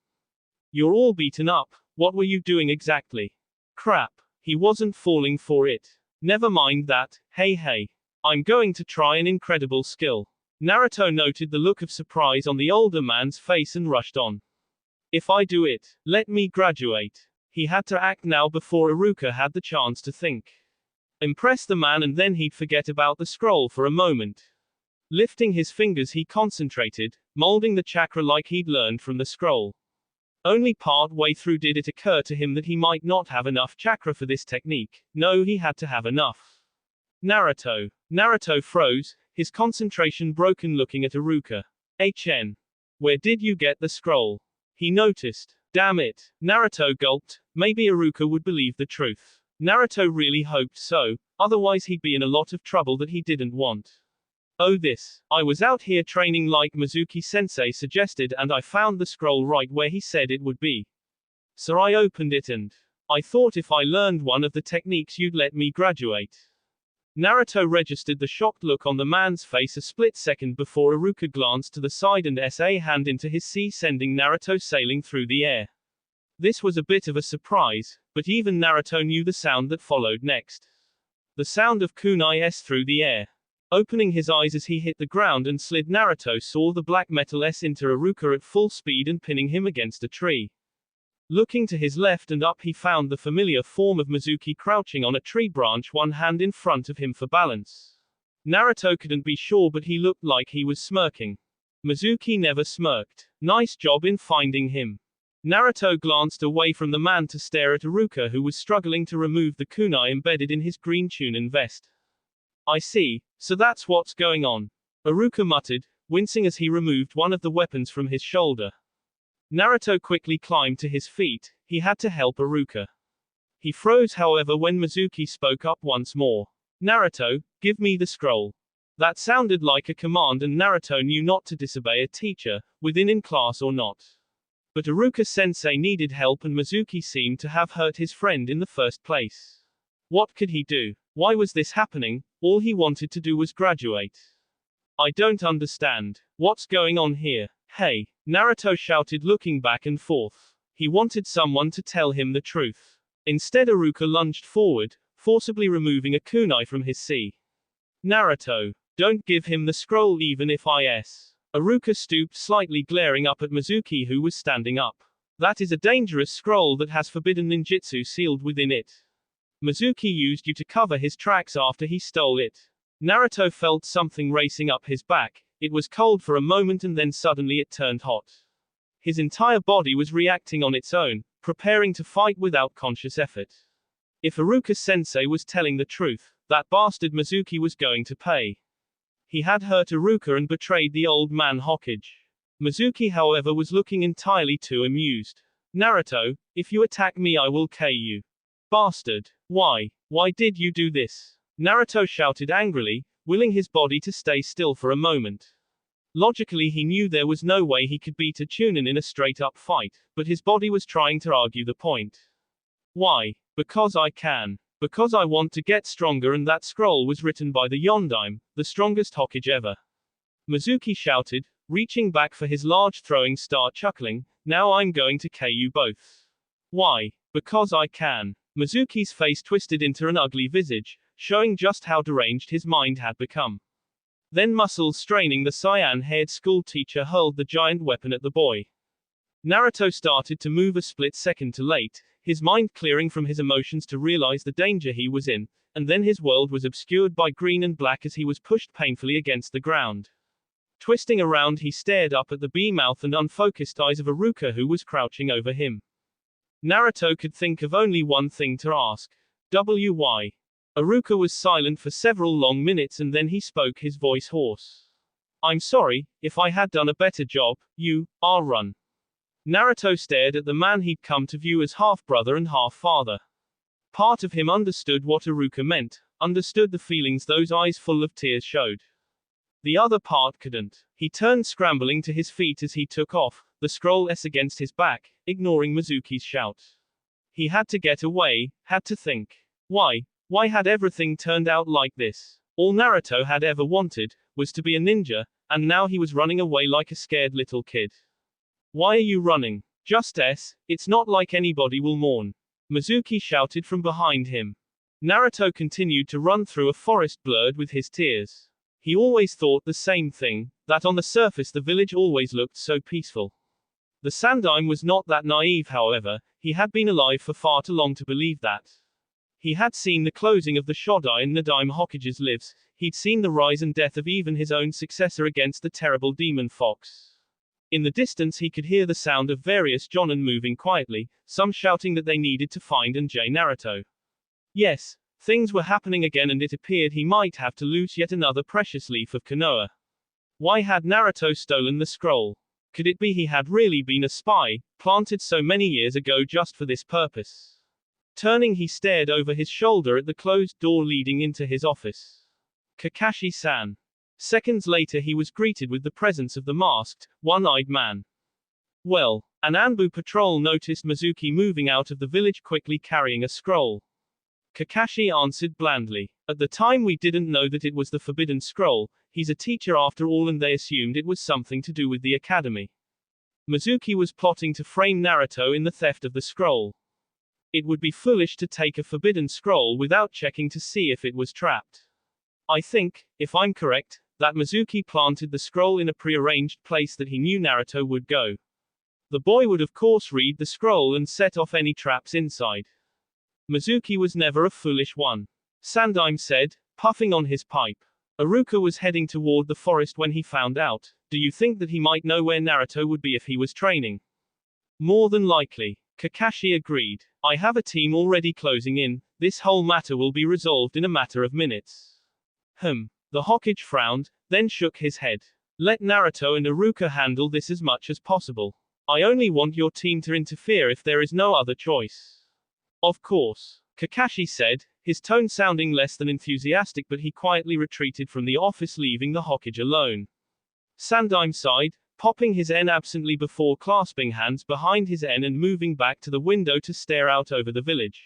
You're all beaten up, what were you doing exactly? Crap, he wasn't falling for it. Never mind that, hey. I'm going to try an incredible skill. Naruto noted the look of surprise on the older man's face and rushed on. If I do it, let me graduate. He had to act now before Iruka had the chance to think. Impress the man and then he'd forget about the scroll for a moment. Lifting his fingers he concentrated, molding the chakra like he'd learned from the scroll. Only part way through did it occur to him that he might not have enough chakra for this technique. No, he had to have enough. Naruto froze, his concentration broken looking at Iruka. Where did you get the scroll? He noticed. Damn it. Naruto gulped. Maybe Iruka would believe the truth. Naruto really hoped so, otherwise he'd be in a lot of trouble that he didn't want. I was out here training like Mizuki-sensei suggested and I found the scroll right where he said it would be. So I opened it and I thought if I learned one of the techniques you'd let me graduate. Naruto registered the shocked look on the man's face a split second before Iruka glanced to the side and a hand into his sea, sending Naruto sailing through the air. This was a bit of a surprise, but even Naruto knew the sound that followed next. The sound of kunai S through the air. Opening his eyes as he hit the ground and slid, Naruto saw the black metal S into Iruka at full speed and pinning him against a tree. Looking to his left and up he found the familiar form of Mizuki crouching on a tree branch, one hand in front of him for balance. Naruto couldn't be sure but he looked like he was smirking. Mizuki never smirked. Nice job in finding him. Naruto glanced away from the man to stare at Iruka who was struggling to remove the kunai embedded in his green Chunin vest. I see, so that's what's going on. Iruka muttered, wincing as he removed one of the weapons from his shoulder. Naruto quickly climbed to his feet, he had to help Iruka. He froze however when Mizuki spoke up once more. Naruto, give me the scroll. That sounded like a command and Naruto knew not to disobey a teacher, within in class or not. But Iruka-sensei needed help and Mizuki seemed to have hurt his friend in the first place. What could he do? Why was this happening? All he wanted to do was graduate. I don't understand. What's going on here? Hey, Naruto shouted looking back and forth. He wanted someone to tell him the truth. Instead Iruka lunged forward, forcibly removing a kunai from his sea. Naruto, don't give him the scroll even if I.s. Iruka stooped slightly glaring up at Mizuki who was standing up. That is a dangerous scroll that has forbidden ninjutsu sealed within it. Mizuki used you to cover his tracks after he stole it. Naruto felt something racing up his back. It was cold for a moment and then suddenly it turned hot. His entire body was reacting on its own, preparing to fight without conscious effort. If Iruka-sensei was telling the truth, that bastard Mizuki was going to pay. He had hurt Iruka and betrayed the old man Hokage. Mizuki however was looking entirely too amused. Naruto, if you attack me I will KO you. Bastard. Why did you do this? Naruto shouted angrily, willing his body to stay still for a moment. Logically he knew there was no way he could beat a Chunin in a straight-up fight, but his body was trying to argue the point. Why? Because I can. Because I want to get stronger and that scroll was written by the Yondaime, the strongest Hokage ever. Mizuki shouted, reaching back for his large throwing star chuckling, now I'm going to KO you both. Why? Because I can. Mizuki's face twisted into an ugly visage, showing just how deranged his mind had become. Then muscles straining the cyan-haired schoolteacher hurled the giant weapon at the boy. Naruto started to move a split second too late, his mind clearing from his emotions to realize the danger he was in, and then his world was obscured by green and black as he was pushed painfully against the ground. Twisting around he stared up at the bee-mouth and unfocused eyes of Iruka who was crouching over him. Naruto could think of only one thing to ask. Why? Iruka was silent for several long minutes and then he spoke, his voice hoarse. I'm sorry, if I had done a better job, I'll run. Naruto stared at the man he'd come to view as half-brother and half-father. Part of him understood what Iruka meant, understood the feelings those eyes full of tears showed. The other part couldn't. He turned scrambling to his feet as he took off, the scroll S against his back, ignoring Mizuki's shout. He had to get away, had to think. Why had everything turned out like this? All Naruto had ever wanted was to be a ninja, and now he was running away like a scared little kid. Why are you running? Just it's not like anybody will mourn. Mizuki shouted from behind him. Naruto continued to run through a forest blurred with his tears. He always thought the same thing, that on the surface the village always looked so peaceful. The Sandaime was not that naive, however, he had been alive for far too long to believe that. He had seen the closing of the Shodai and Nadaime Hokage's lives, he'd seen the rise and death of even his own successor against the terrible demon fox. In the distance he could hear the sound of various jonin moving quietly, some shouting that they needed to find and J Naruto. Yes, things were happening again and it appeared he might have to lose yet another precious leaf of Konoha. Why had Naruto stolen the scroll? Could it be he had really been a spy, planted so many years ago just for this purpose? Turning he stared over his shoulder at the closed door leading into his office. Kakashi-san. Seconds later he was greeted with the presence of the masked, one-eyed man. Well, an Anbu patrol noticed Mizuki moving out of the village quickly carrying a scroll. Kakashi answered blandly. At the time we didn't know that it was the forbidden scroll, he's a teacher after all and they assumed it was something to do with the academy. Mizuki was plotting to frame Naruto in the theft of the scroll. It would be foolish to take a forbidden scroll without checking to see if it was trapped. I think, if I'm correct, that Mizuki planted the scroll in a prearranged place that he knew Naruto would go. The boy would of course read the scroll and set off any traps inside. Mizuki was never a foolish one. Sandaime said, puffing on his pipe. Iruka was heading toward the forest when he found out. Do you think that he might know where Naruto would be if he was training? More than likely. Kakashi agreed. I have a team already closing in, this whole matter will be resolved in a matter of minutes. The Hokage frowned, then shook his head. Let Naruto and Iruka handle this as much as possible. I only want your team to interfere if there is no other choice. Of course. Kakashi said, his tone sounding less than enthusiastic, but he quietly retreated from the office leaving the Hokage alone. Sandaime sighed, popping his N absently before clasping hands behind his N and moving back to the window to stare out over the village.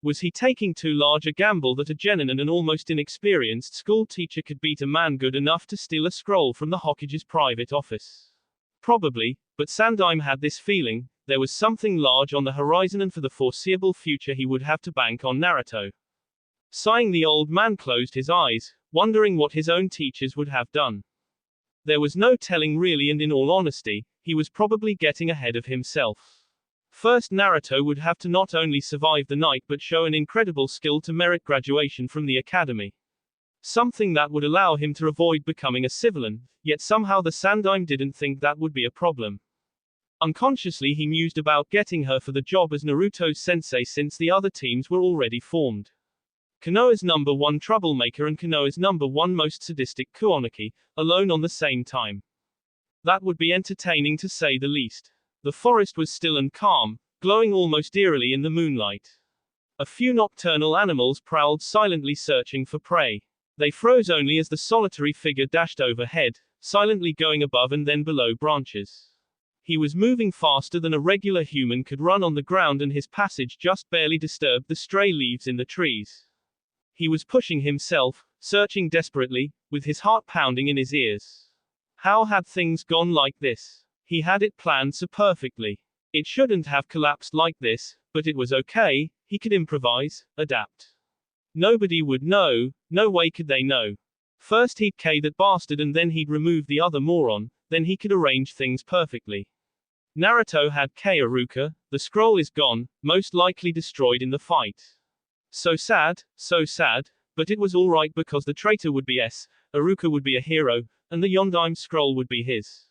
Was he taking too large a gamble that a genin and an almost inexperienced school teacher could beat a man good enough to steal a scroll from the Hokage's private office? Probably, but Sandaime had this feeling, there was something large on the horizon and for the foreseeable future he would have to bank on Naruto. Sighing, the old man closed his eyes, wondering what his own teachers would have done. There was no telling really, and in all honesty, he was probably getting ahead of himself. First, Naruto would have to not only survive the night but show an incredible skill to merit graduation from the academy. Something that would allow him to avoid becoming a civilian, yet somehow the Sandaime didn't think that would be a problem. Unconsciously he mused about getting her for the job as Naruto's sensei since the other teams were already formed. Konoha's #1 troublemaker and Konoha's #1 most sadistic Kuonaki, alone on the same time. That would be entertaining to say the least. The forest was still and calm, glowing almost eerily in the moonlight. A few nocturnal animals prowled silently searching for prey. They froze only as the solitary figure dashed overhead, silently going above and then below branches. He was moving faster than a regular human could run on the ground and his passage just barely disturbed the stray leaves in the trees. He was pushing himself, searching desperately, with his heart pounding in his ears. How had things gone like this? He had it planned so perfectly. It shouldn't have collapsed like this, but it was okay, he could improvise, adapt. Nobody would know, no way could they know. First he'd K that bastard and then he'd remove the other moron, then he could arrange things perfectly. Naruto had K Iruka, the scroll is gone, most likely destroyed in the fight. So sad, but it was alright because the traitor would be Iruka would be a hero, and the Yondaime scroll would be his.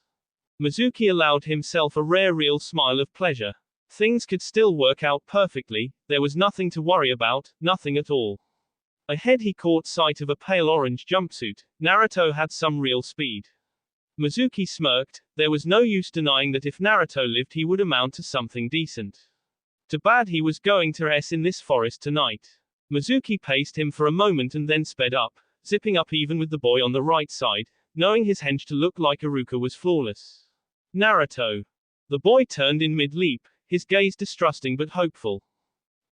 Mizuki allowed himself a rare real smile of pleasure. Things could still work out perfectly, there was nothing to worry about, nothing at all. Ahead he caught sight of a pale orange jumpsuit. Naruto had some real speed. Mizuki smirked. There was no use denying that if Naruto lived he would amount to something decent. Too bad he was going to S in this forest tonight. Mizuki paced him for a moment and then sped up, zipping up even with the boy on the right side, knowing his henge to look like Iruka was flawless. Naruto. The boy turned in mid-leap, his gaze distrusting but hopeful.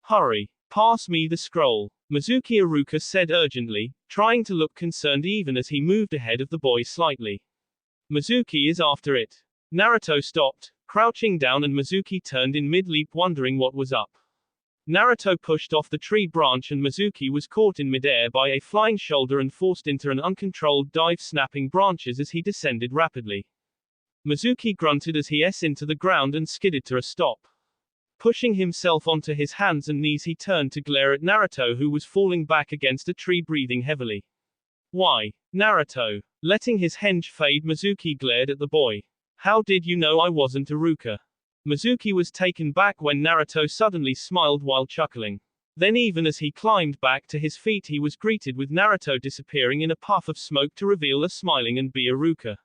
Hurry. Pass me the scroll. Mizuki Iruka said urgently, trying to look concerned even as he moved ahead of the boy slightly. Mizuki is after it. Naruto stopped, crouching down, and Mizuki turned in mid-leap wondering what was up. Naruto pushed off the tree branch and Mizuki was caught in midair by a flying shoulder and forced into an uncontrolled dive, snapping branches as he descended rapidly. Mizuki grunted as he s into the ground and skidded to a stop. Pushing himself onto his hands and knees he turned to glare at Naruto, who was falling back against a tree breathing heavily. Why? Naruto. Letting his henge fade, Mizuki glared at the boy. How did you know I wasn't Iruka? Mizuki was taken back when Naruto suddenly smiled while chuckling. Then even as he climbed back to his feet he was greeted with Naruto disappearing in a puff of smoke to reveal a smiling and be Iruka.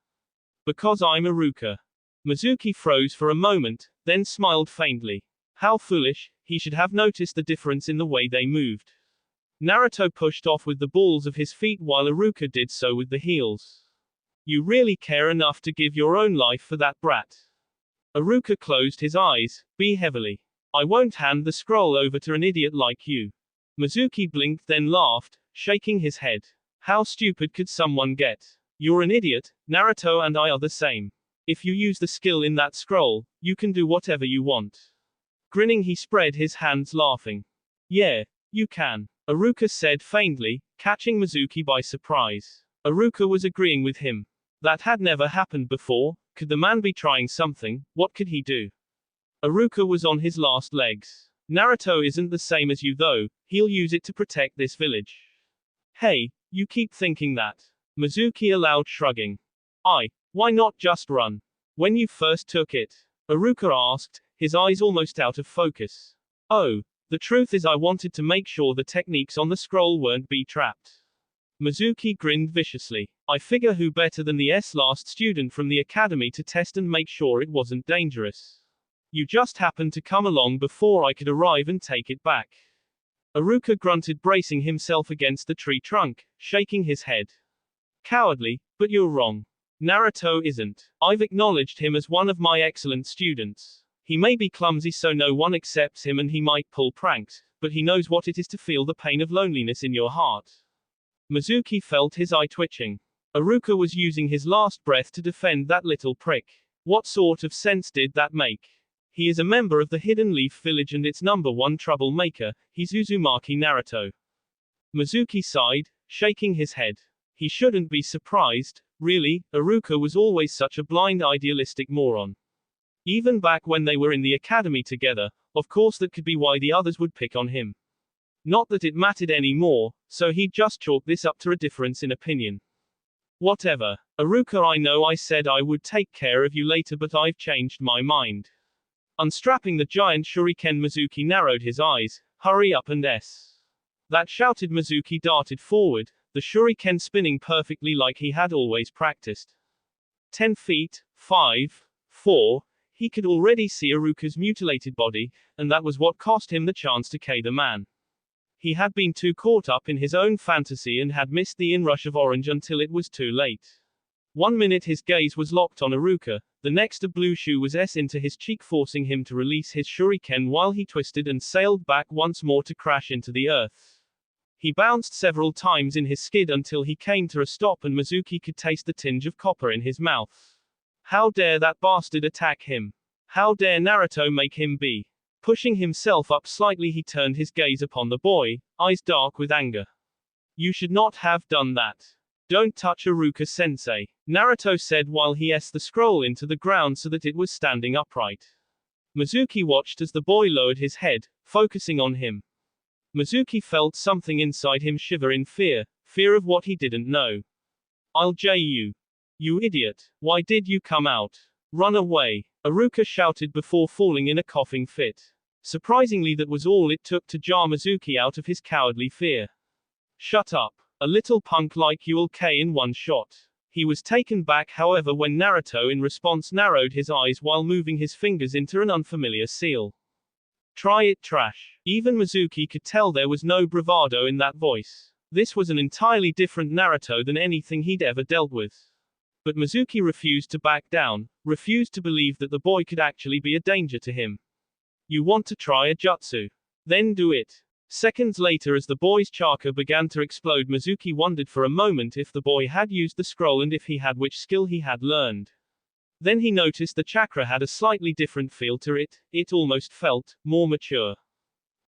Because I'm Iruka. Mizuki froze for a moment, then smiled faintly. How foolish, he should have noticed the difference in the way they moved. Naruto pushed off with the balls of his feet while Iruka did so with the heels. You really care enough to give your own life for that brat? Iruka closed his eyes, be heavily. I won't hand the scroll over to an idiot like you. Mizuki blinked then laughed, shaking his head. How stupid could someone get? You're an idiot, Naruto and I are the same. If you use the skill in that scroll, you can do whatever you want. Grinning he spread his hands laughing. Yeah, you can. Iruka said faintly, catching Mizuki by surprise. Iruka was agreeing with him. That had never happened before. Could the man be trying something? What could he do? Iruka was on his last legs. Naruto isn't the same as you though, he'll use it to protect this village. Hey, you keep thinking that. Mizuki allowed, shrugging. Why not just run? When you first took it? Iruka asked, his eyes almost out of focus. Oh, the truth is I wanted to make sure the techniques on the scroll weren't be trapped. Mizuki grinned viciously. I figure who better than the last student from the academy to test and make sure it wasn't dangerous. You just happened to come along before I could arrive and take it back. Iruka grunted, bracing himself against the tree trunk, shaking his head. Cowardly, but you're wrong. Naruto isn't. I've acknowledged him as one of my excellent students. He may be clumsy so no one accepts him and he might pull pranks, but he knows what it is to feel the pain of loneliness in your heart. Mizuki felt his eye twitching. Iruka was using his last breath to defend that little prick. What sort of sense did that make? He is a member of the Hidden Leaf Village and its #1 troublemaker, he's Uzumaki Naruto. Mizuki sighed, shaking his head. He shouldn't be surprised, really. Iruka was always such a blind idealistic moron. Even back when they were in the academy together, of course that could be why the others would pick on him. Not that it mattered anymore, so he'd just chalk this up to a difference in opinion. Whatever. Iruka, I know I said I would take care of you later but I've changed my mind. Unstrapping the giant shuriken, Mizuki narrowed his eyes. Hurry up and s. That shouted. Mizuki darted forward, the shuriken spinning perfectly like he had always practiced. 10 feet, 5, 4, he could already see Iruka's mutilated body, and that was what cost him the chance to K the man. He had been too caught up in his own fantasy and had missed the inrush of orange until it was too late. 1 minute his gaze was locked on Iruka, the next a blue shoe was s into his cheek, forcing him to release his shuriken while he twisted and sailed back once more to crash into the earth. He bounced several times in his skid until he came to a stop and Mizuki could taste the tinge of copper in his mouth. How dare that bastard attack him? How dare Naruto make him be? Pushing himself up slightly he turned his gaze upon the boy, eyes dark with anger. You should not have done that. Don't touch Iruka-sensei, Naruto said while he s the scroll into the ground so that it was standing upright. Mizuki watched as the boy lowered his head, focusing on him. Mizuki felt something inside him shiver in fear of what he didn't know. I'll J you. You idiot. Why did you come out? Run away. Iruka shouted before falling in a coughing fit. Surprisingly, that was all it took to jar Mizuki out of his cowardly fear. Shut up. A little punk like you'll K in one shot. He was taken back however when Naruto in response narrowed his eyes while moving his fingers into an unfamiliar seal. Try it, trash. Even Mizuki could tell there was no bravado in that voice. This was an entirely different Naruto than anything he'd ever dealt with. But Mizuki refused to back down, refused to believe that the boy could actually be a danger to him. You want to try a jutsu? Then do it. Seconds later, as the boy's chakra began to explode, Mizuki wondered for a moment if the boy had used the scroll and if he had, which skill he had learned. Then he noticed the chakra had a slightly different feel to it. It almost felt more mature.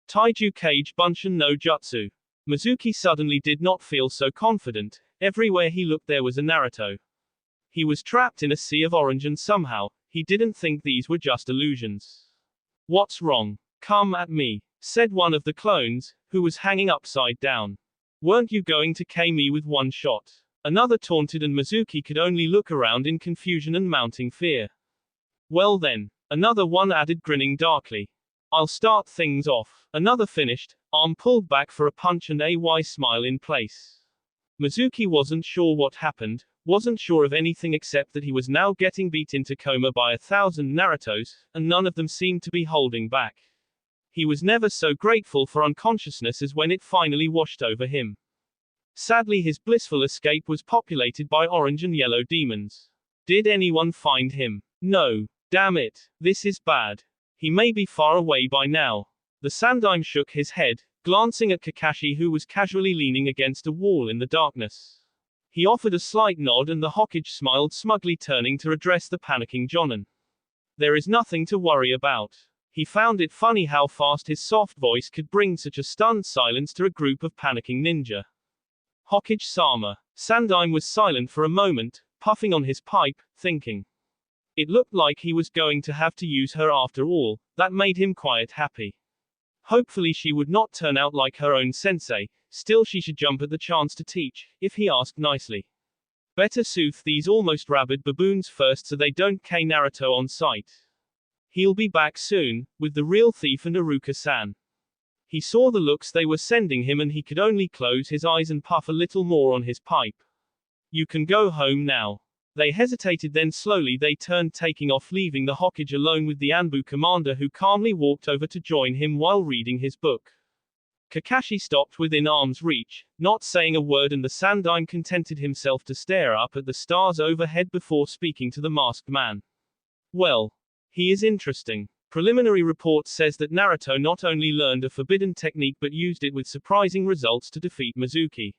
Taiju Kage Bunshin no Jutsu. Mizuki suddenly did not feel so confident. Everywhere he looked there was a Naruto. He was trapped in a sea of orange and somehow, he didn't think these were just illusions. What's wrong? Come at me, said one of the clones, who was hanging upside down. Weren't you going to kill me with one shot? Another taunted and Mizuki could only look around in confusion and mounting fear. Well then, another one added grinning darkly. I'll start things off. Another finished, arm pulled back for a punch and a smile in place. Mizuki wasn't sure what happened, wasn't sure of anything except that he was now getting beat into coma by 1,000 Narutos, and none of them seemed to be holding back. He was never so grateful for unconsciousness as when it finally washed over him. Sadly, his blissful escape was populated by orange and yellow demons. Did anyone find him? No. Damn it. This is bad. He may be far away by now. The Sandaime shook his head, glancing at Kakashi, who was casually leaning against a wall in the darkness. He offered a slight nod and the Hokage smiled smugly, turning to address the panicking Jonin. There is nothing to worry about. He found it funny how fast his soft voice could bring such a stunned silence to a group of panicking ninja. Hokage-sama. Sandaime was silent for a moment, puffing on his pipe, thinking. It looked like he was going to have to use her after all. That made him quite happy. Hopefully she would not turn out like her own sensei, still she should jump at the chance to teach, if he asked nicely. Better soothe these almost rabid baboons first so they don't kill Naruto on sight. He'll be back soon, with the real thief and Iruka-san. He saw the looks they were sending him and he could only close his eyes and puff a little more on his pipe. You can go home now. They hesitated, then slowly they turned, taking off, leaving the Hokage alone with the Anbu commander, who calmly walked over to join him while reading his book. Kakashi stopped within arm's reach, not saying a word, and the Sandaime contented himself to stare up at the stars overhead before speaking to the masked man. Well, he is interesting. Preliminary report says that Naruto not only learned a forbidden technique but used it with surprising results to defeat Mizuki.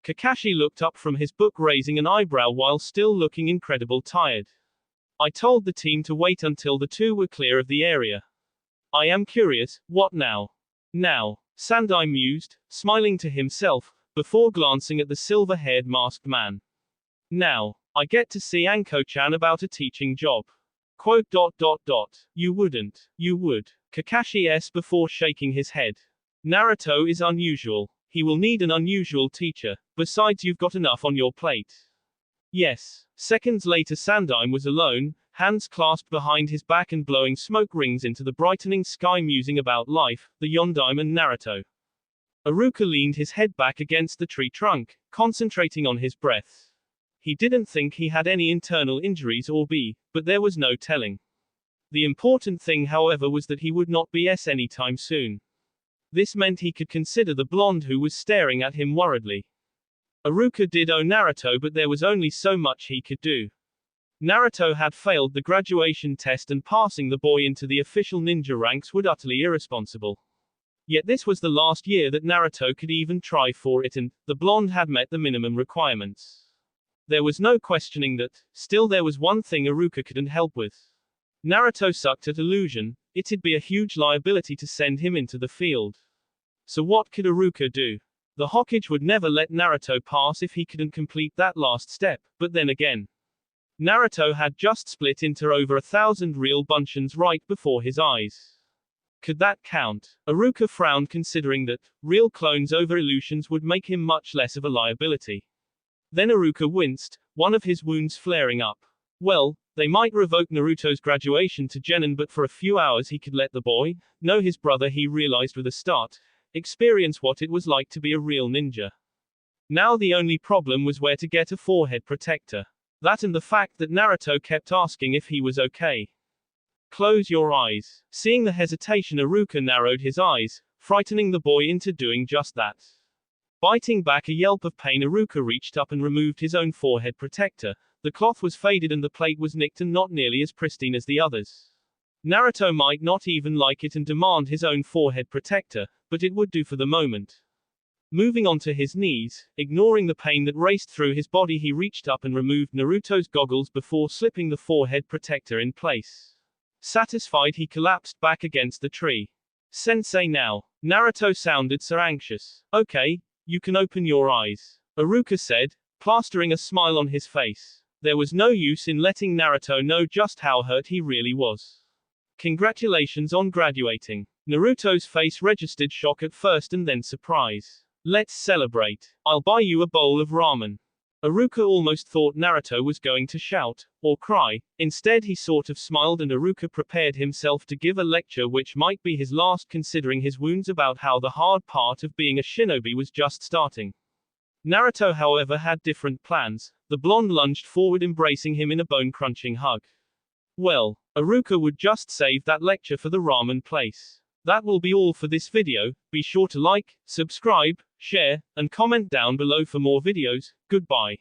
Kakashi looked up from his book, raising an eyebrow while still looking incredibly tired. I told the team to wait until the two were clear of the area. I am curious, what now? Now, Sandaime mused, smiling to himself, before glancing at the silver-haired masked man. Now, I get to see Anko-chan about a teaching job. Quote. You wouldn't. You would. Kakashi s before shaking his head. Naruto is unusual. He will need an unusual teacher. Besides, you've got enough on your plate. Yes. Seconds later, Sandaime was alone, hands clasped behind his back and blowing smoke rings into the brightening sky, musing about life, the Yondaime and Naruto. Iruka leaned his head back against the tree trunk, concentrating on his breath. He didn't think he had any internal injuries but there was no telling. The important thing, however, was that he would not be anytime soon. This meant he could consider the blonde who was staring at him worriedly. Iruka did owe Naruto, but there was only so much he could do. Naruto had failed the graduation test, and passing the boy into the official ninja ranks would utterly irresponsible. Yet this was the last year that Naruto could even try for it, and the blonde had met the minimum requirements. There was no questioning that. Still, there was one thing Iruka couldn't help with. Naruto sucked at illusion. It'd be a huge liability to send him into the field. So what could Iruka do? The Hokage would never let Naruto pass if he couldn't complete that last step, but then again, Naruto had just split into over 1,000 real bunshins right before his eyes. Could that count? Iruka frowned, considering that real clones over illusions would make him much less of a liability. Then Iruka winced, one of his wounds flaring up. Well, they might revoke Naruto's graduation to Genin, but for a few hours he could let the boy know his brother, he realized with a start, experience what it was like to be a real ninja. Now the only problem was where to get a forehead protector. That and the fact that Naruto kept asking if he was okay. Close your eyes. Seeing the hesitation, Iruka narrowed his eyes, frightening the boy into doing just that. Biting back a yelp of pain, Iruka reached up and removed his own forehead protector. The cloth was faded and the plate was nicked and not nearly as pristine as the others. Naruto might not even like it and demand his own forehead protector, but it would do for the moment. Moving onto his knees, ignoring the pain that raced through his body, he reached up and removed Naruto's goggles before slipping the forehead protector in place. Satisfied, he collapsed back against the tree. Sensei now. Naruto sounded so anxious. Okay, you can open your eyes, Iruka said, plastering a smile on his face. There was no use in letting Naruto know just how hurt he really was. Congratulations on graduating. Naruto's face registered shock at first and then surprise. Let's celebrate. I'll buy you a bowl of ramen. Iruka almost thought Naruto was going to shout or cry. Instead, he sort of smiled and Iruka prepared himself to give a lecture which might be his last, considering his wounds, about how the hard part of being a shinobi was just starting. Naruto, however, had different plans. The blonde lunged forward, embracing him in a bone-crunching hug. Well, Iruka would just save that lecture for the ramen place. That will be all for this video. Be sure to like, subscribe, share, and comment down below for more videos. Goodbye.